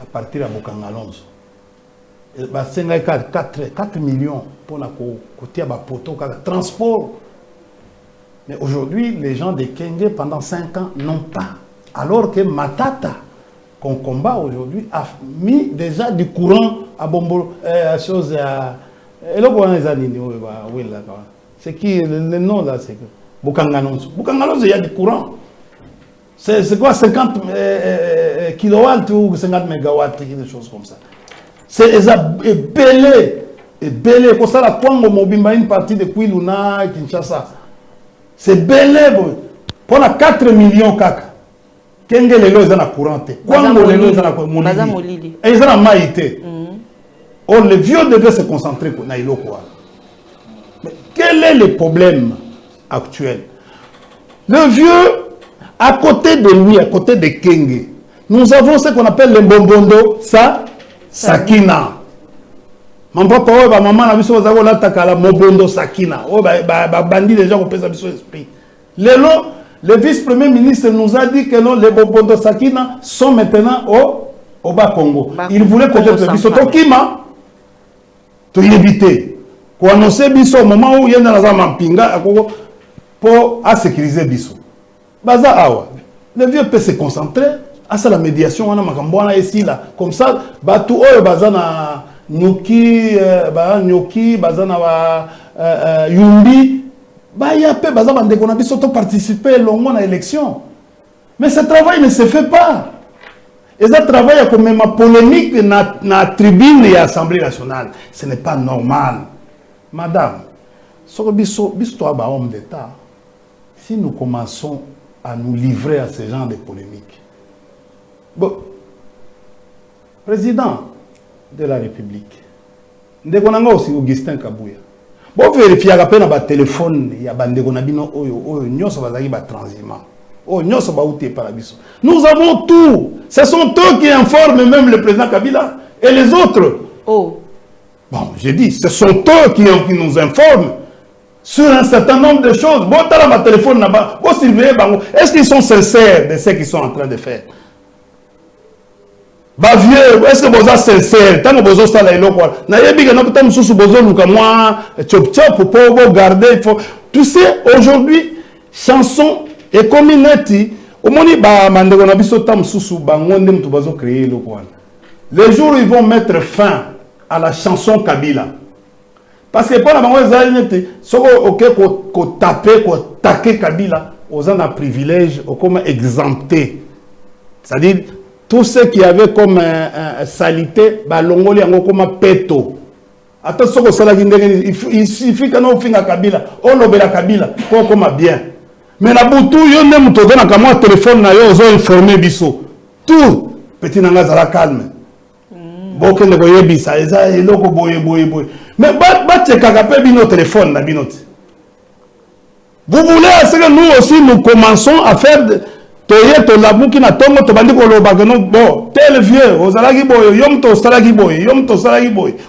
à partir de Bukangalonzo. 4 millions pour la côté à poto, transport. Mais aujourd'hui, les gens de Kenge, pendant 5 ans, n'ont pas. Alors que Matata, qu'on combat aujourd'hui, a mis déjà du courant à Bombo, à chose à. C'est qui le nom là? C'est Bukangalonzo. Bukangalonzo, il y a du courant. C'est quoi 50 kilowatts ou 50 mégawatts, des choses comme ça. C'est belé. Et belé. Pour ça, la Kwango Mobimba, une partie de Kouilouna, Kinshasa. C'est belé. Pour la 4 millions kaka. Kenge lelo ils ont la courante. Kwango lelo ils ont la molili. Et ils ont la maïté. Or, les vieux devaient se concentrer pour Naïlo quoi. Mais quel est le problème actuel? Le vieux, à côté de lui, à côté de Kenge, nous avons ce qu'on appelle le Mbombondo, ça. Sakina. Mon papa, ma maman a vu ça, la takala, Mobondo Sakina. Bandi déjà au pèse son esprit. Le vice-premier ministre nous a dit que non, les Mobondo Sakina sont maintenant au Bas-Congo. Il voulait peut-être Bisoto Kima, pour éviter. Pour annoncer Biso au moment où il y a un pinga pour sécuriser Biso. Baza Awa. Le vieux peut se concentrer. Ah, c'est la médiation, on a ma ici là. Comme ça, tout bazana Nyoki, bazana Yumbi, il y a peu bazana qu'on a dit surtout participer longuement à l'élection. Mais ce travail ne se fait pas. Et ce travail comme ma polémique dans la tribune de l'Assemblée nationale, ce n'est pas normal. Madame, sur biso homme d'État, si nous commençons à nous livrer à ce genre de polémiques. Bon, président de la République, nous avons aussi Augustin Kabouya. Bon, vérifier à peine à téléphone, il y a des nous avons tout. Ce sont eux qui informent même le président Kabila et les autres. Oh. Bon, j'ai dit, ce sont eux qui nous informent sur un certain nombre de choses. Bon, tu as ma téléphone là-bas. Est-ce qu'ils sont sincères de ce qu'ils sont en train de faire? Bah vieux, est-ce que vous êtes sincère? Tant que vous êtes là, pour garder, il faut. Tu sais, aujourd'hui, chanson et communauté, au moment les jours où ils vont mettre fin à la chanson Kabila. Parce que pour la taper Kabila, aux en a privilège, comme exempté. C'est-à-dire, tous ceux qui avaient comme salité, l'ongoli en comme péto. Attention il suffit que nous finissons Kabila, on l'obéit Kabila, pour comme bien. Mais la boutou, yo nem to donne comme un téléphone na yo, ils ont informé biso. Tout petit nanga zala calme. Boke ne boye bisa, eza eloko boye. Mais ba tcheka pe bino téléphone na binoti. Vous voulez que nous aussi nous commençons à faire toye to la bouki na tongo to bandi ko lo bagano bo tel vieux ozalaki boy yom to salaki boy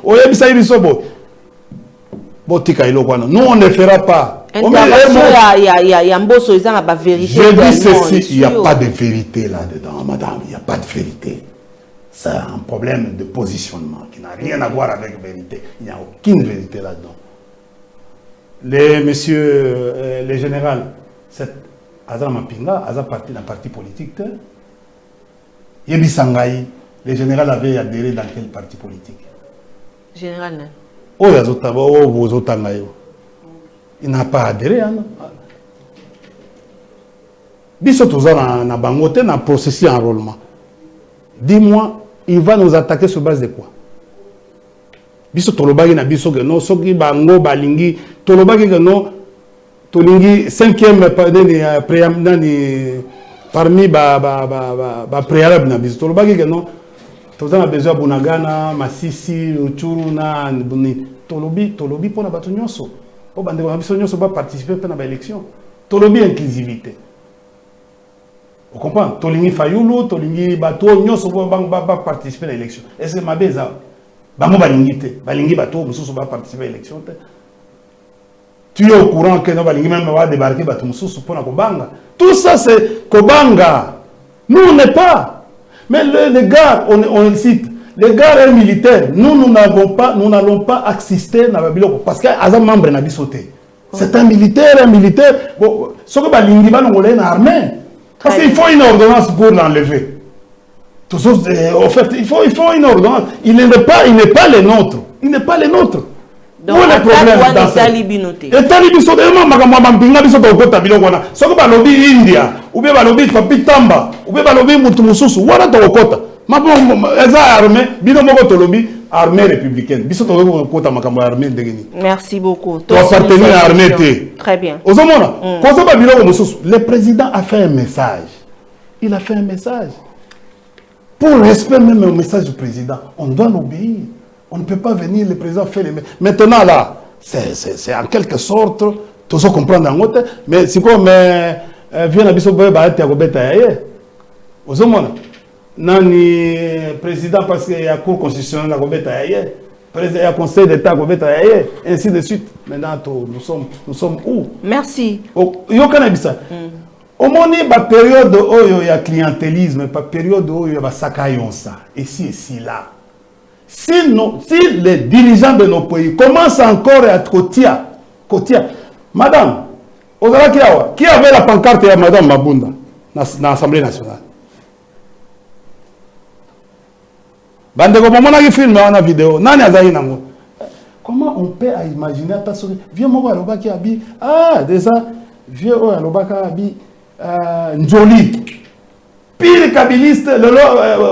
oyebisa biso boy. Botika eloko wana. Nous on ne fera pas.
Intervention, il y a Mbosso, ils ont la vérité.
Je dis ceci, il n'y a pas de vérité là-dedans, madame, il n'y a pas de vérité. C'est un problème de positionnement qui n'a rien à voir avec la vérité. Il n'y a aucune vérité là-dedans. Les généraux, c'est Azam Mapinga, Azam parti d'un parti politique. Yebi Sangaï, les généraux avaient adhéré dans quel parti politique?
Général, non.
Oh, vos autres. Il n'a pas adhéré. Hein? Biso toza na bangote na processus d'enrôlement. Dis-moi, il va nous attaquer sur base de quoi? Biso tolobaki na biso que non soki bango balingi tolobaki que non tolingi 5e parmi ba préalable na biso tolobaki que non toza na besoin Bunagana Masisi Uchuru na tolobi pona bato nyonso po bande ba biso nyonso ba participer pe na ba élection tolobi inclusivité. Vous comprenez? Tolingi Fayulu tolingi bato nyonso ba participer à l'élection. Est-ce que mabeza bango balingi bato mususu ba participer à l'élection? Tu es au courant que nous balingi même va débarquer bato mususu pour na kobanga. Tout ça c'est kobanga. Nous on n'est pas. Mais les gars on cite les gars militaires, nous n'allons pas assister na babiloko parce que azam membre na bisoté. C'est un militaire bon ce que balingi ba ngolé na armée. Parce qu'il faut une ordonnance pour l'enlever. En fait, il faut une ordonnance. Il n'est pas les nôtres. Il n'est pas les nôtres.
Donc,
où est le problème dans ça? Et Talibi India, ou bien Balobi Papitamba, ou bien Balobi Mutumususu, ou bien Tokota. Ma armée, Binomoko Tolobi, armée républicaine.
Merci beaucoup.
Tu appartenir à l'armée.
Très bien.
Le président a fait un message. Il a fait un message. Pour respect même au message du président, on doit l'obéir. On ne peut pas venir, le président fait les... Maintenant là, c'est en quelque sorte, tout ça comprendre en autre, mais c'est comme vient à Bissoboye, Nani président parce qu'il y a cour constitutionnelle à Gobeta ailleurs, il y a conseil d'État à Gobeta ailleurs, ainsi de suite. Maintenant, nous sommes où?
Merci.
Yo kanabisa. Au moment la période où il y a clientélisme, pas période où il y a sakayonsa, ici et ici là. Si les dirigeants de nos pays commencent encore à être Kotia, madame, qui avait la pancarte à madame Mabunda dans l'Assemblée nationale? Comment on peut imaginer vieux moko alobaki abi déjà vieux alobaki abi njoli pire kabiliste lelo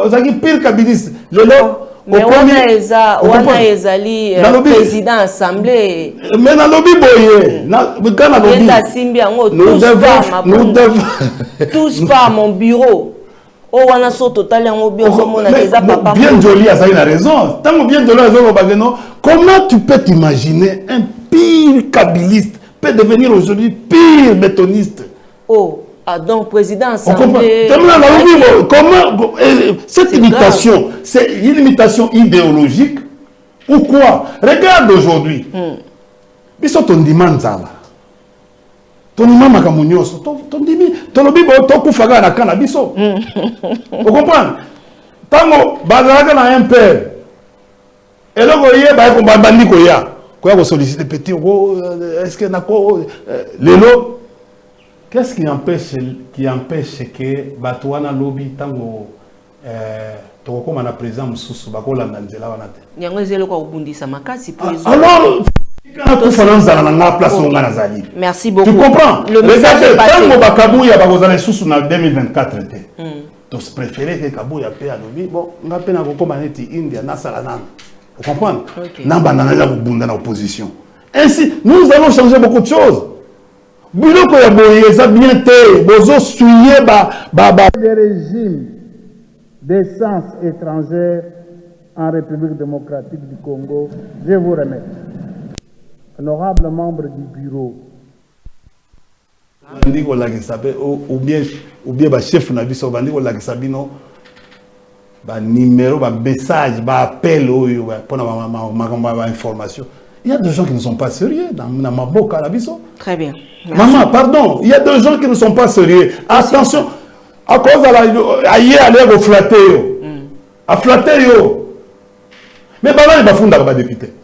ozaki pire kabiliste lelo
mais wana ezali président assemblée
mais na lobi boye na kana lobi
simbi yango tous pas mon bureau. Oh, on a sauté total en bien
joli, ça a raison. Tant bien joli, comment tu peux t'imaginer un pire kabiliste peut devenir aujourd'hui pire bétoniste?
Oh, donc président assemblée.
Comment cette imitation, c'est une imitation idéologique ou quoi? Regarde aujourd'hui. Ils sont en demande ça. Ton maman kamunyoso, ton dimi, ton lobi to kufaga na kana biso. Vous comprenez? Tango bazaka na un père. Et là voyez ba ko bandi ko ya. Ko ya ko solliciter petit est-ce que nako lelo qu'est-ce qui empêche que batwana lobi tango to ko na président mususu bakola na nzela wana te.
Yango ezelo ko bundisa makasi président.
Alors
merci beaucoup.
Tu comprends? Regardez, tant que Kabouya va vous aller sous en 2024, tu préfères que Kabouya paie à nous. Bon, on a peine à vous commander India, Nasalanan. Vous comprenez? N'a pas opposition. Ainsi, nous allons changer beaucoup de choses. Boulot que y a bien été, bozo suyer
des régimes d'essence étrangère en République démocratique du Congo. Je vous remercie. Honorable membre du bureau.
Ou bien chef nabiso numéro, message, appel pour information. Il y a des gens qui ne sont pas sérieux dans ma boca nabiso.
Très bien.
Maman, pardon, il y a des gens qui ne sont pas sérieux. Attention, à cause de aller au flatter. À flatter. Mais il va fondre député.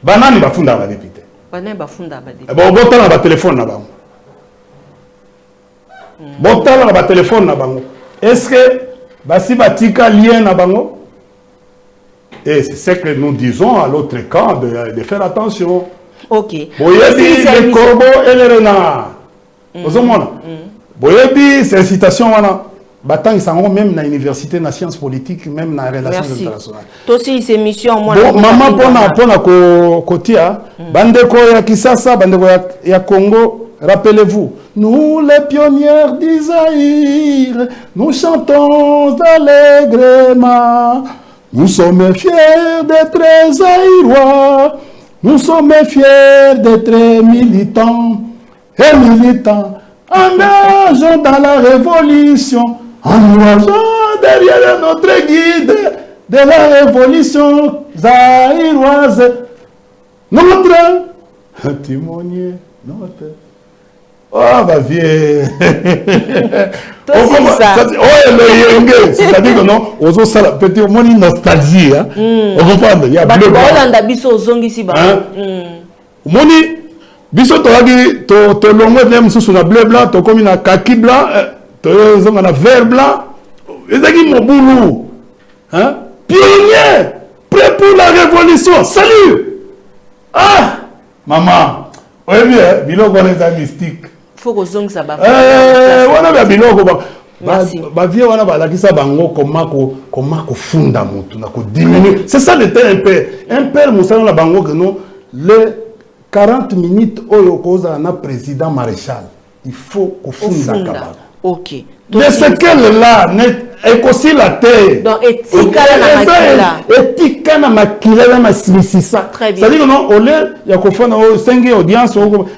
Banani bafunda ba député.
Banani bafunda ba député.
Bon botala ba téléphone na bango. Botala ba téléphone na bango. Est-ce que basi batika lien na bango? Et c'est ce que nous disons à l'autre camp de faire attention.
Ok.
Boyebi le corbeau et le renard. Ozomona. Boyebi c'est citation wana. Batang ils sont même na université na sciences politiques même na relations internationales.
Toi aussi ces missions moi.
Maman pona kotia bandeko ya Kisasa bandeko ya Congo. Rappelez-vous, nous les pionniers d'Isaïr, nous chantons allègrement. Nous sommes fiers d'être Zaïrois, nous sommes fiers d'être militants et militants, engageons dans la révolution, engageons derrière notre guide de la révolution zaïroise, notre timonier, notre... Oh, ma vieille. C'est-à-dire que non, on ça petit au moins une nostalgie. On comprend. Il y a bleu blanc. Moni, biso to longo même sous la bleu blanc, to comme une kaki blanc, to na vert blanc. Ezaki mobulu. Hein? Pionnier, prêt pour la révolution. Salut. Ah, maman. Oui bien, biloko les mystique.
Faut que zong ça va.
Wana ba biloko ba vie wana ba la kisa bango comment ko funda mutu na ko diminuer. C'est ça le terme impère. Impère musala na bango que non les 40 minutes oyo koza na président maréchal. Il faut ko funda kaba.
OK.
Mais c'est qu'elle là et aussi la terre.
Donc éthique na makila.
Éthique na makila na simisisa.
Très bien.
C'est-à-dire que non, au lieu il y a qu'on fait 5 audience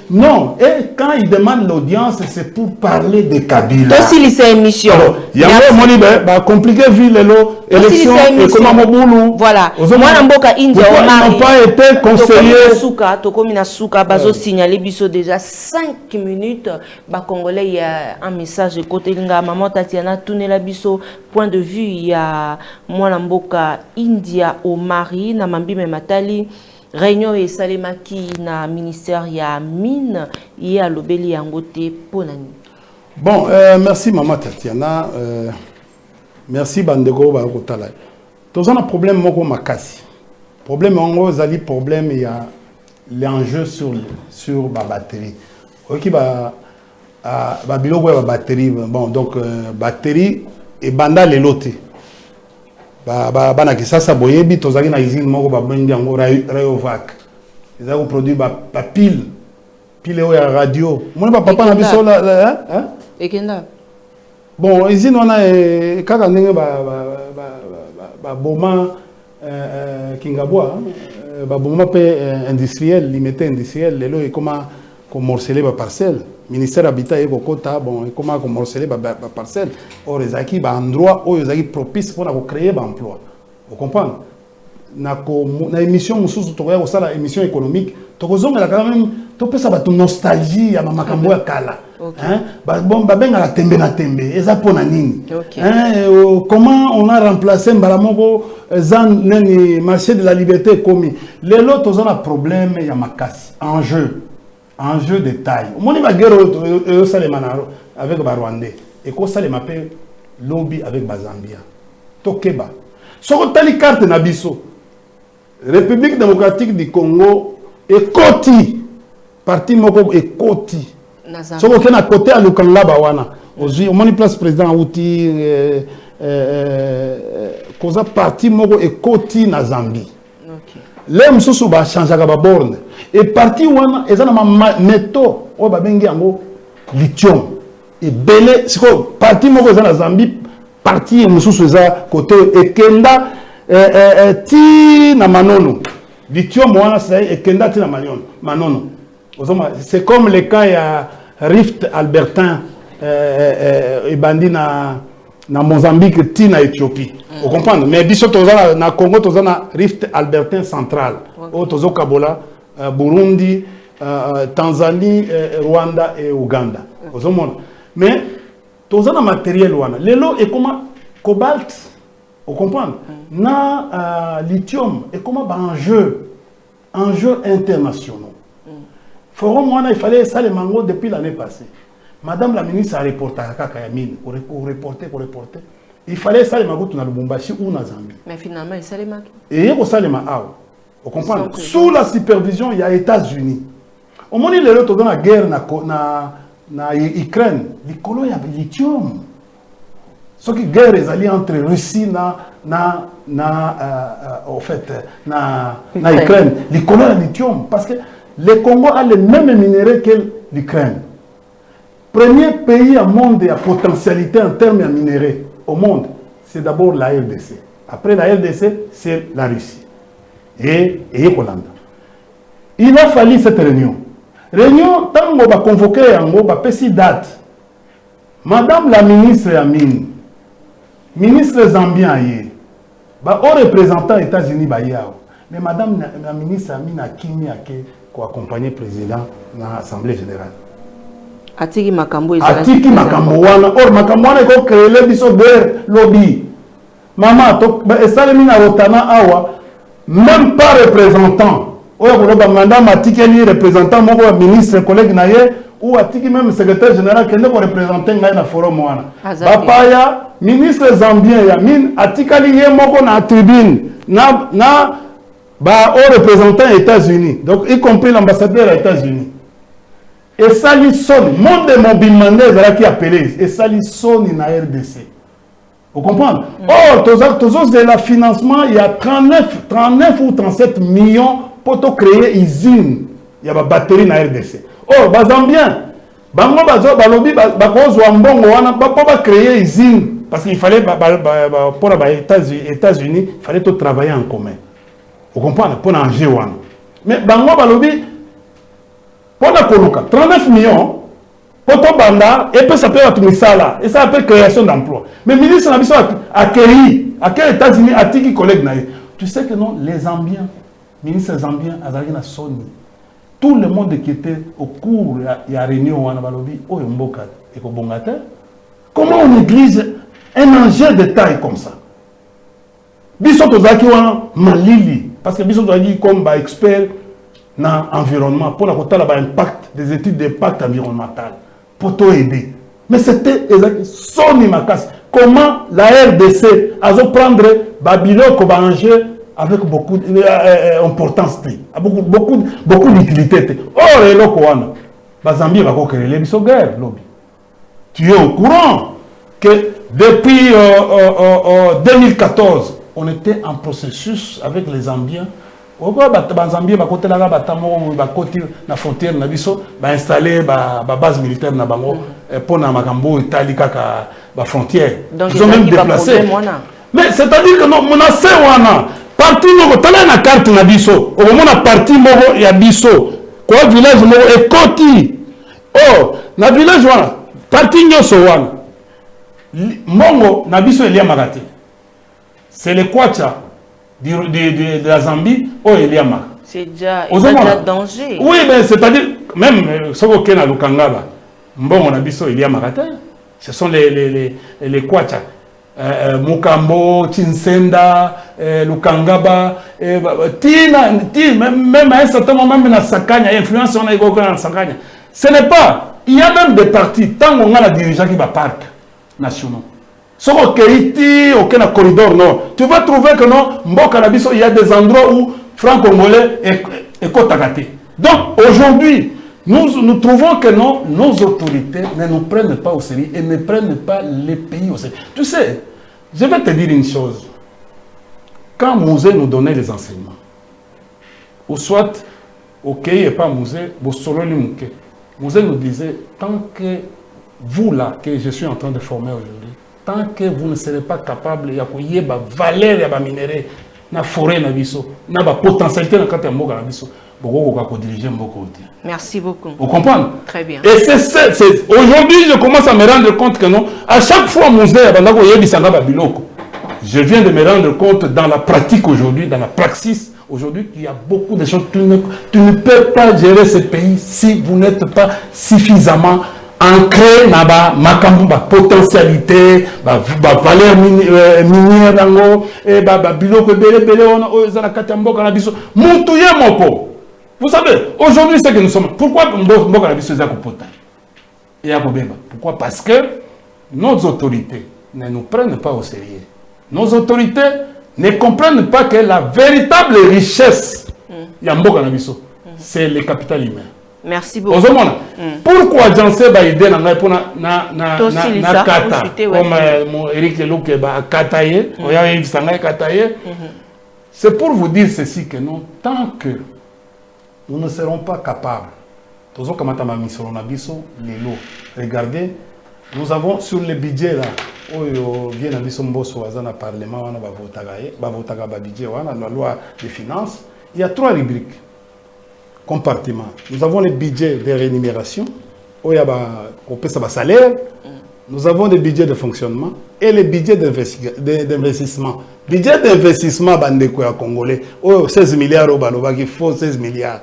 non, et quand il demande l'audience c'est pour parler de Kabila.
Aussi c'est émission.
Il y a un moni ba compliqué vu les élections et comment mobulu.
Voilà. Moi na mboka India
on n'a pas été conseiller
Souka to komina Souka bazo signaler biso déjà 5 minutes ba congolais il y a un message côté linga maman Tatiana Tunela biso point de vue il y a moi na mboka India au mari na mambime matali réunion et salemaki na ministère ya mine et à lobeli yangote ponani.
Bon, merci maman Tatiana, merci bandego ba kotala. Tous on a problème moko makasi. Problème ongo zali problème il y a l'enjeu sur ma batterie. OK ba biloko ba batterie bon donc batterie et banda le loté. Bana Kisasa boyebi tozaki na usine moko ba bengi yango Rayovac. Ils ont produit ba pile ya radio. Moi ba papa na biso la hein?
Ekenda.
Bon, usine on a kaka ndenge ba boma Kingabwa ba boma pe industriel limité industriel lelo et comment morceler ba parcelle. Ministère habitat et kokota bon et comment morceler ba parcelle. Or ezaki ba endroit où ezaki propice pour créer ba emploi. Vous comprenez? Na émission mususu to ya sala émission économique to kozonga quand même to pesa ba nostalgie ya makambo ya kala. Hein? Ba bon ba benga la tembe na tembe eza pona nini? Hein? Comment on a remplacé Mbalamoko zan neni marché de la liberté commis. Les lots ont un problème ya makasi enjeu de taille. Moni ba guerre au Salemanaro avec ba Rwandais et ko Salema pe lobby avec ba Zambia. Tokeba. Soko tali carte na biso. République démocratique du Congo et Koti parti moko et Koti. Soko kena côté à Lukala bawana. Ozi moni place président Outi koza parti moko et Koti na Zambie. Les mususu ba changaka ba borne et parti wana ezana ma métaux o ba bengi yango lithium et belé siko parti moko ezana Zambie parti mususu eza côté ekenda ti na manono lithium wana c'est ekenda ti na manono c'est comme le cas ya Rift Albertain et bandi na Mozambique ti na Éthiopie. Vous comprenez? Mais biso tozana na Congo tozana Rift Albertain central. O tozo Kabola, Burundi, Tanzanie, Rwanda et Ouganda. Vous comprenez? Mais tozana matériel wana. Lelo et comment cobalt. Vous comprenez? Na lithium et comment enjeux internationaux. Forum wana il fallait ça les mango depuis l'année passée. Madame la ministre a reporté à Kakayamine pour reporter. Il fallait ça les mango dans le Lubumbashi ou na Zambie.
Mais finalement il s'est marqué.
Et il y a ça les mango. Vous comprenez? Sous la supervision, il y a les États-Unis. Au moment où les autres dans la guerre na Ukraine, les colons il y a lithium. Ce qui guerre est alliée entre Russie na Ukraine. Les colons il y a lithium parce que le Congo a les mêmes minéraux que l'Ukraine. Premier pays au monde à potentialité en termes de minéraux au monde, c'est d'abord la RDC. Après la RDC, c'est la Russie et Hollande. Il a fallu cette réunion. Réunion, tant qu'on va convoquer, on va passer date. Madame la ministre Amine, ministre Zambien, au représentant des États-Unis, mais Madame la ministre Amine a qui pour accompagner le président dans l'Assemblée générale.
Atiki Makambo
wana. Or Makambo wana ko créer le biso de lobby. Maman to esalemi na rotana awa même pas représentant. Oya koloba mandat matiki ni représentant moko wa ministre collègue na ye ou atiki même secrétaire général kende ko représenter ngai na forum wana. Bapaya ministre Zambien ya mine atikali ye moko na tribune na ba au représentant des États-Unis. Donc y compris l'ambassadeur des États-Unis. Et ça lui sonne, monde de mobilement qui appelé, et ça lui sonne dans la RDC. Vous comprenez? Or, tous les financement, il y a 39 ou 37 millions pour créer une usine. Il y a une batterie dans la RDC. Or, les Zambiens, pour créer une usine, parce qu'il fallait, pour les États-Unis, il fallait tout travailler en commun. Vous comprenez? Pour un G1. Mais, pour la Koluka, 39 millions, pour ton banda, et puis ça peut être misala, et ça peut création d'emploi. Mais le ministre Nabiso a accueilli, à quels États-Unis, à qui collègue naïe. Tu sais que non, les Zambiens, ministre Zambien, Azarina Sony, tout le monde qui était au cours de la réunion au Anabalobi, au Mboka et au Bongate, comment on néglige un enjeu de taille comme ça? Biso Tozaki wana malili, parce que Biso Tozaki comme expert dans l'environnement, pour l'impact des études d'impact environnemental, pour t'aider. Mais c'était exactement son imacasse. Comment la RDC a prendre Babylone comme enjeu avec beaucoup d'importance, beaucoup d'utilité. Or, et là, Zambie va créer les guerre. Tu es au courant que depuis 2014, on était en processus avec les Zambiens. Zambie va côté là côté la frontière na biso va installer ba base militaire na bango pour na makambo Italie kaka ba frontière. Ils ont même déplacé. Mais c'est-à-dire que non menacé wana parti no tala na carte na biso au moment na parti moko ya biso quoi village moko e koti. Oh na village wana parti nyoso wana mongo na biso elia magati. C'est le Kwacha de la Zambie, oh il y a marre.
C'est déjà danger.
Oui, mais c'est-à-dire, même ce qu'on a à Lukangaba, bon, on a vu ça, il y a marre. Ce sont les Kwacha. Mukambo, Tinsenda, Lukangaba, même à un certain moment, même dans Sakanya, influence on a eu dans Sakanya. Ce n'est pas, il y a même des partis, tant qu'on a la dirigeant qui va parc nationaux. Sur aucun corridor, non. Tu vas trouver que non, il y a des endroits où franc-congolais est contacté. Donc aujourd'hui, nous trouvons que non, nos autorités ne nous prennent pas au sérieux et ne prennent pas les pays au sérieux. Tu sais, je vais te dire une chose. Quand Mosé nous donnait les enseignements, ou soit au Kei et pas Mosé, Mosé nous disait, tant que vous là, que je suis en train de former aujourd'hui, tant que vous ne serez pas capable de y valeur de minéraux, na forêt na biso, na potentialité na kata mboka na biso, beaucoup diriger mboka.
Merci beaucoup.
Vous comprenez?
Très bien.
Et c'est aujourd'hui je commence à me rendre compte que non, à chaque fois je viens de me rendre compte dans la pratique aujourd'hui, dans la praxis aujourd'hui, qu'il y a beaucoup de choses. Tu ne peux pas gérer ce pays si vous n'êtes pas suffisamment ancré dans la potentialité, la valeur minière, vous savez, aujourd'hui c'est que nous sommes. Pourquoi pourquoi? Parce que nos autorités ne nous prennent pas au sérieux. Nos autorités ne comprennent pas que la véritable richesse ya mboka na biso c'est le capital humain.
Merci beaucoup.
Pourquoi j'en ba idée na ngai pona na kata comme Eric Lelouke ba kataye oya Yves Sangai kataye. C'est pour vous dire ceci que non, tant que nous ne serons pas capables, regardez, nous avons sur le budget là, Parlement, la loi des finances, il y a 3 rubriques, compartiments. Nous avons le budget de rémunération, salaire, nous avons des budgets de fonctionnement et les budgets d'investissement. Budget d'investissement, bandeko ya Congolais, 16 milliards, il faut 16 milliards.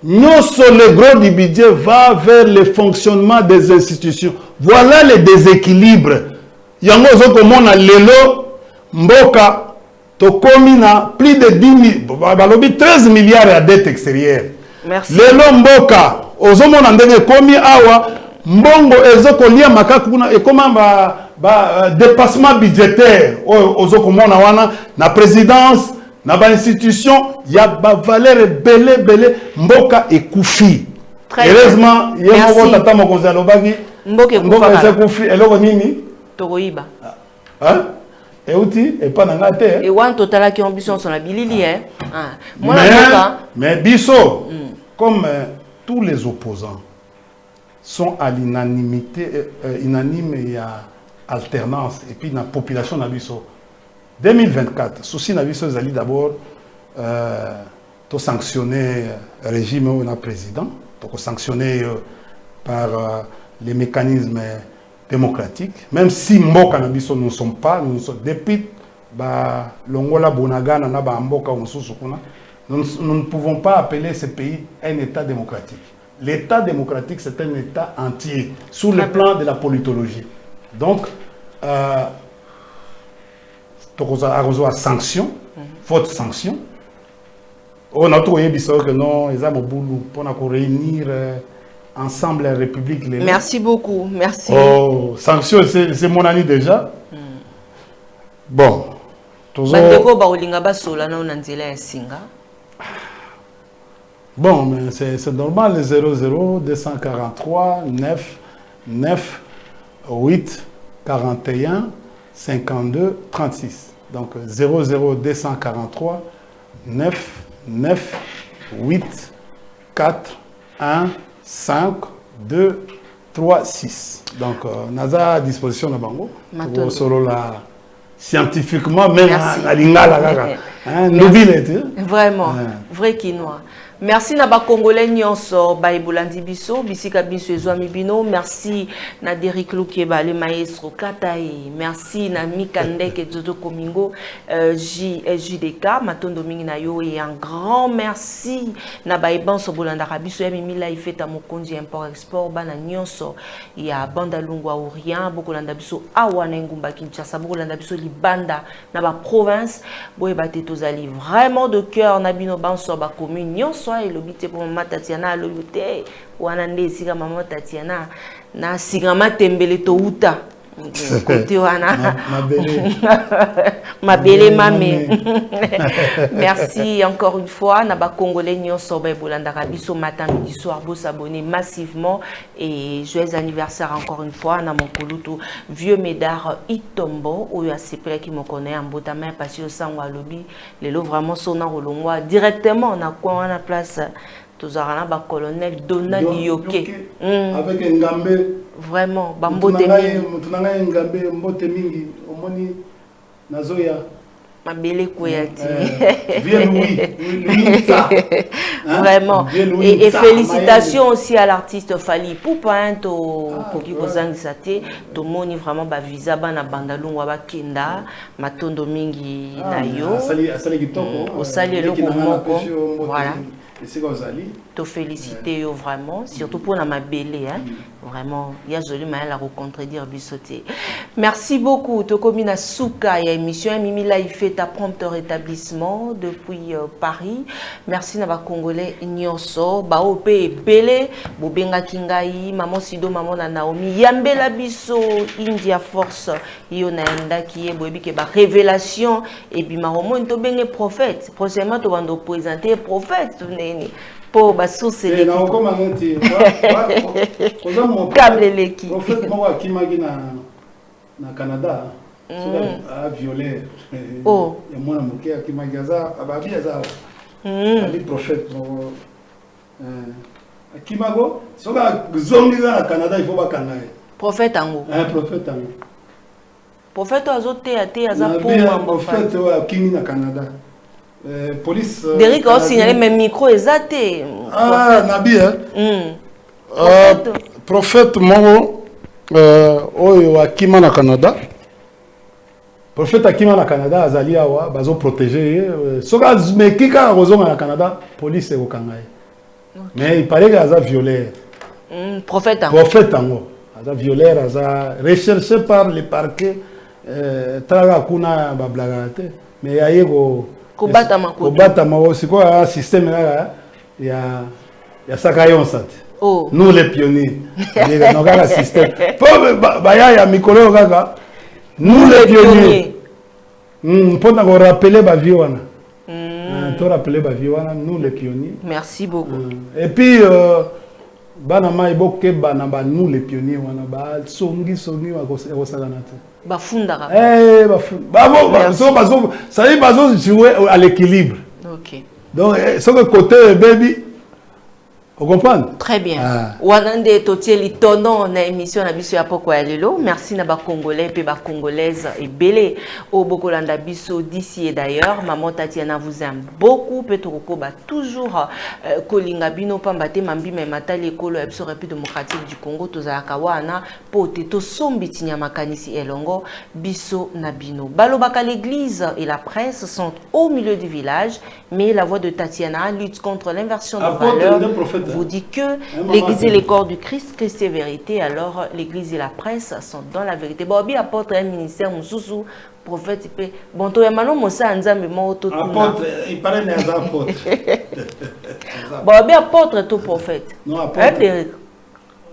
Non seulement le gros du budget va vers le fonctionnement des institutions. Voilà le déséquilibre. Yango zokomona lelo mboka tokomina plus de 13 milliards à dette extérieure.
Merci.
Lelo mboka ozomona ndenge komi awa mbongo ezokolia makaka kuna et comment dépassement budgétaire ozokomona wana na présidence na ba institution ya ba valeur belé mboka ekufi. Heureusement yemo tata mokonzi alobaki mboka ekufi eloko nini
tokoyiba
hein euti et pas na te
et wan totala ki ambition sur la bilili
mais biso comme tous les opposants sont à l'unanimité unanime et à alternance et puis la population nabiso 2024 souci nabiso zali d'abord to sanctionner régime ou na président to sanctionner par les mécanismes démocratiques même si mboka nabiso nous sommes pas depuis ba longola bonagana na ba mboka mususu kuna nous ne pouvons pas appeler ce pays un état démocratique. L'état démocratique, c'est un état entier, sur le plan de la politologie. Donc, il y a sanction, faute sanction. On a trouvé que non, ils ont pour réunir ensemble la République.
Merci beaucoup, merci.
Oh, sanction, c'est mon ami déjà. Bon. Bon, mais c'est normal, le 00 243 9 9 8 41 52 36. Donc 00 243 9 9 8 4 1 5 2 3 6. Donc Naza à disposition de Bango. Solo la scientifiquement, même à l'ingala.
Vraiment, vrai quinoa. Merci na ba Congolais nyonso ba ibulandi biso bisika biso ezwami bino. Merci na Derrick Lukieba le maestro Kataye. Merci na Mikandeke Jojo Komingo JDK matondo mingi na yo et un grand merci na ba ibanso bolanda biso ya mimila ifeta mokonzi import export bana nyonso ya banda lungwa orient bokolanda biso awa na ngumba Kinshasa bokolanda biso libanda na ba province boye batetozali vraiment de cœur na bino banso ba commune nyonso et l'obité pour maman Tatiana l'obité ou anandé sika maman Tatiana na sigama tembele to uta côté wana ma belle mamé. Merci encore une fois na ba Congolais nyonso ba bolanda biso matin midi soir bo s'abonner massivement et joyeux anniversaire encore une fois na mon koluto vieux médard Itombo ou ya sepela qui me connaît en botama parce que sangwa lobby lelo vraiment sona rolongwa directement na kwa na place tozarana ba colonel Donald Yoke
avec un ngambé
vraiment bambote mingi
mutunanga ngambé mbote mingi omoni nazoya
mabele koyati
vraiment
et félicitations aussi à l'artiste Fally Ipupa to koki kozangisa te to moni vraiment ba visa bana bandalungwa ba kenda matondo mingi na yo
asali kitoko
osali eloko moko voilà
et c'est comme ça
te féliciter vraiment, surtout pour la mabélé, hein. Vraiment, il y a joli mal à recontredire bisoté. Merci beaucoup. Tu commis na souka et émission Mimi là il fait ta prompt rétablissement depuis Paris. Merci na ba congolais nyonso, ba op belé, bobenga kingai, maman Sido, maman na Naomi, yambela biso India Force, yo na enda qui est bobi ke ba révélation et puis maromo to benge prophète. Prochainement tu vas nous présenter prophète neni. Pour ma source
et non comme un petit
câble l'équipe
en fait moi qui m'a na Canada a violé
oh
et moi mon qui m'a gaza ababi za ali prophète qui m'a go soka zombi na Canada il faut pas kanaye
prophète ango prophète azote ate aza pour
prophète qui na Canada police
Derrick a signalé mes micros exactés.
Ah, Nabi, prophète Momo, Oyo Akima na Canada. Prophète Akima na Canada, Azali Awa, bazo protégé. Soka Mekika Rozonga na Canada, police est au Kangaï. Mais il paraît qu'il a violé.
Prophète Ango.
Prophète Ango. Aza violé, aza recherché par les parquets. Traga Kuna Bablagate. Mais il y a eu Kobatama aussi quoi un système là il y a Sakayon ça.
Oh.
Nous les pionniers. Nous avons un système. Bah il y a Mikolo gaga. Nous les pionniers. Pour nous rappeler ba viwana. Pour rappeler ba viwana nous les pionniers.
Merci beaucoup.
Et puis banama iboke banaba nous les pionniers wana ba songi wa kosalanate.
Bafundara.
Ça y est, jouer à l'équilibre.
Ok.
Donc, sur le côté baby, vous comprenez?
Très bien. Wanande Totieli Tonon na émission na biso ya poko ya lelo. Merci na ba congolais pe ba congolaise et belé au Bokolanda biso d'ici et d'ailleurs. Maman Tatiana vous aime beaucoup. Petoroko ba toujours kolinga bino pambate mambi me matali ekolo ya biso République démocratique du Congo tozalaka wana po teto sombiti nya makanisi elongo biso na bino. Balobaka l'église et la presse sont au milieu du village, mais la voix de Tatiana lutte contre l'inversion de valeurs. Vous dit que l'église et les corps du Christ, Christ est vérité, alors l'église et la presse sont dans la vérité. Bobi apporte un ministère, Moussou, prophète, bon, toi, maintenant, Moussa, Anzambe, Moto,
apôtre, il paraît des apôtres.
Bobi apporte tout prophète.
Non, apôtre.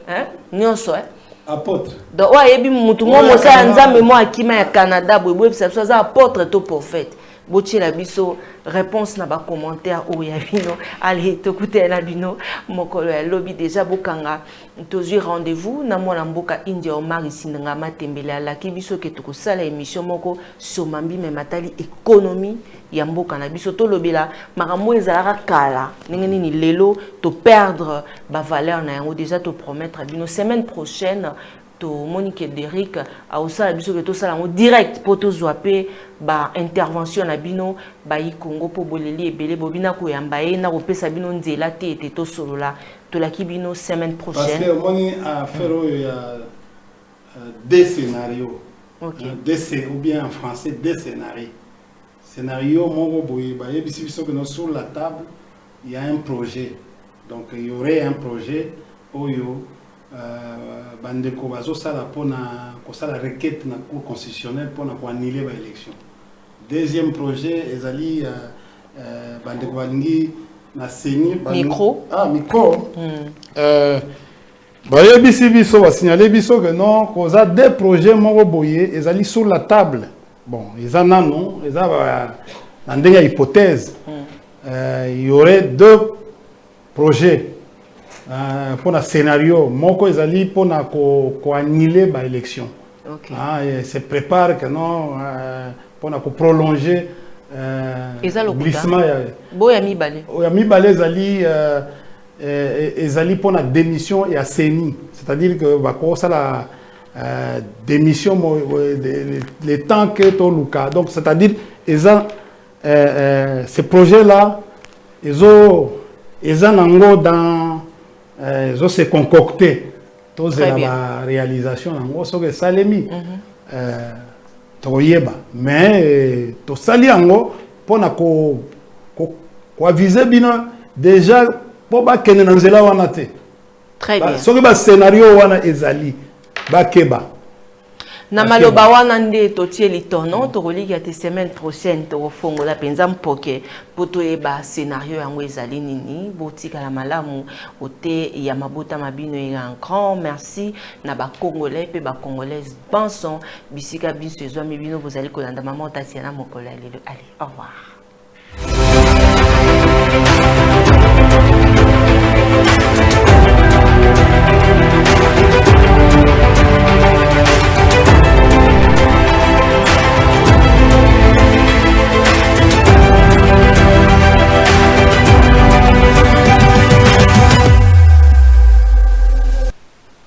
Hein? Nyonso, hein?
Apôtre.
Donc, ouais, et puis, Moussa, Anzambe, moi, qui m'a Canada, Bobi, ça apporte tout prophète. Botier la biso réponse na ba commentaire ou ya bino allez t'écouter la bino mokolo ya lobby déjà bokanga tozui rendez-vous na mwana mboka India Omar Isindanga matembele ala ki biso ke to sala émission moko somambi me matali économie ya mboka na biso to lobela makambo ezalaka kala ndenge nini lelo to perdre ba valeur na yango déjà to promettre bino semaine prochaine to Monique Derrick a aussi la biso que tout ça en direct pour tout zoaper ba intervention na bino ba yi Congo pour boleli et belé bobina ko yambaye na ko pesa bino nzela te to solo la to la kibino semaine prochaine.
Parce que moni a faire il y a deux scénarios.
OK.
Ou bien en français deux scénarios. Scénario mon boye ba yebisi biso que sur la table il y a un projet. Donc il y aurait un projet oyo bandeko bazo sala pona ko sala requête na cour constitutionnelle pona ko annuler ba élection. Deuxième projet ezali bandeko balingi na seni
micro
micro ba yebisi biso ba signaler biso que non koza deux projets moko boye ezali sur la table. Bon, ezana non, ezaba na ndenge hypothèse. Il y aurait deux projets pour un scénario, moko ezali pour annuler ba élection.
Okay.
Se prépare que non pour prolonger glissement.
Boya mibale.
Oya mibale ezali pour la démission et à CENI, c'est-à-dire que ba ko la démission le temps que to luka. Donc c'est-à-dire ces projets là ils ont nango dans ils ont se concocté tous la réalisation en gros que salemi toyeba mais to sali ango pona ko viser bino déjà po ba kene na nzela wana te.
Très bien.
Soki ba scénario wana ezali ba keba.
Na maloba wana nde totie litono tokoliki ate semaine prochaine tokofongola penza mpoke poto eba scénario yango ezali nini botika la malamu ote ya mabota mabino un grand merci na ba congolais pe ba congolaises bonson bisika biso ezwa mibino bozali kolanda maman Tatiana Mokola lelo allez au revoir.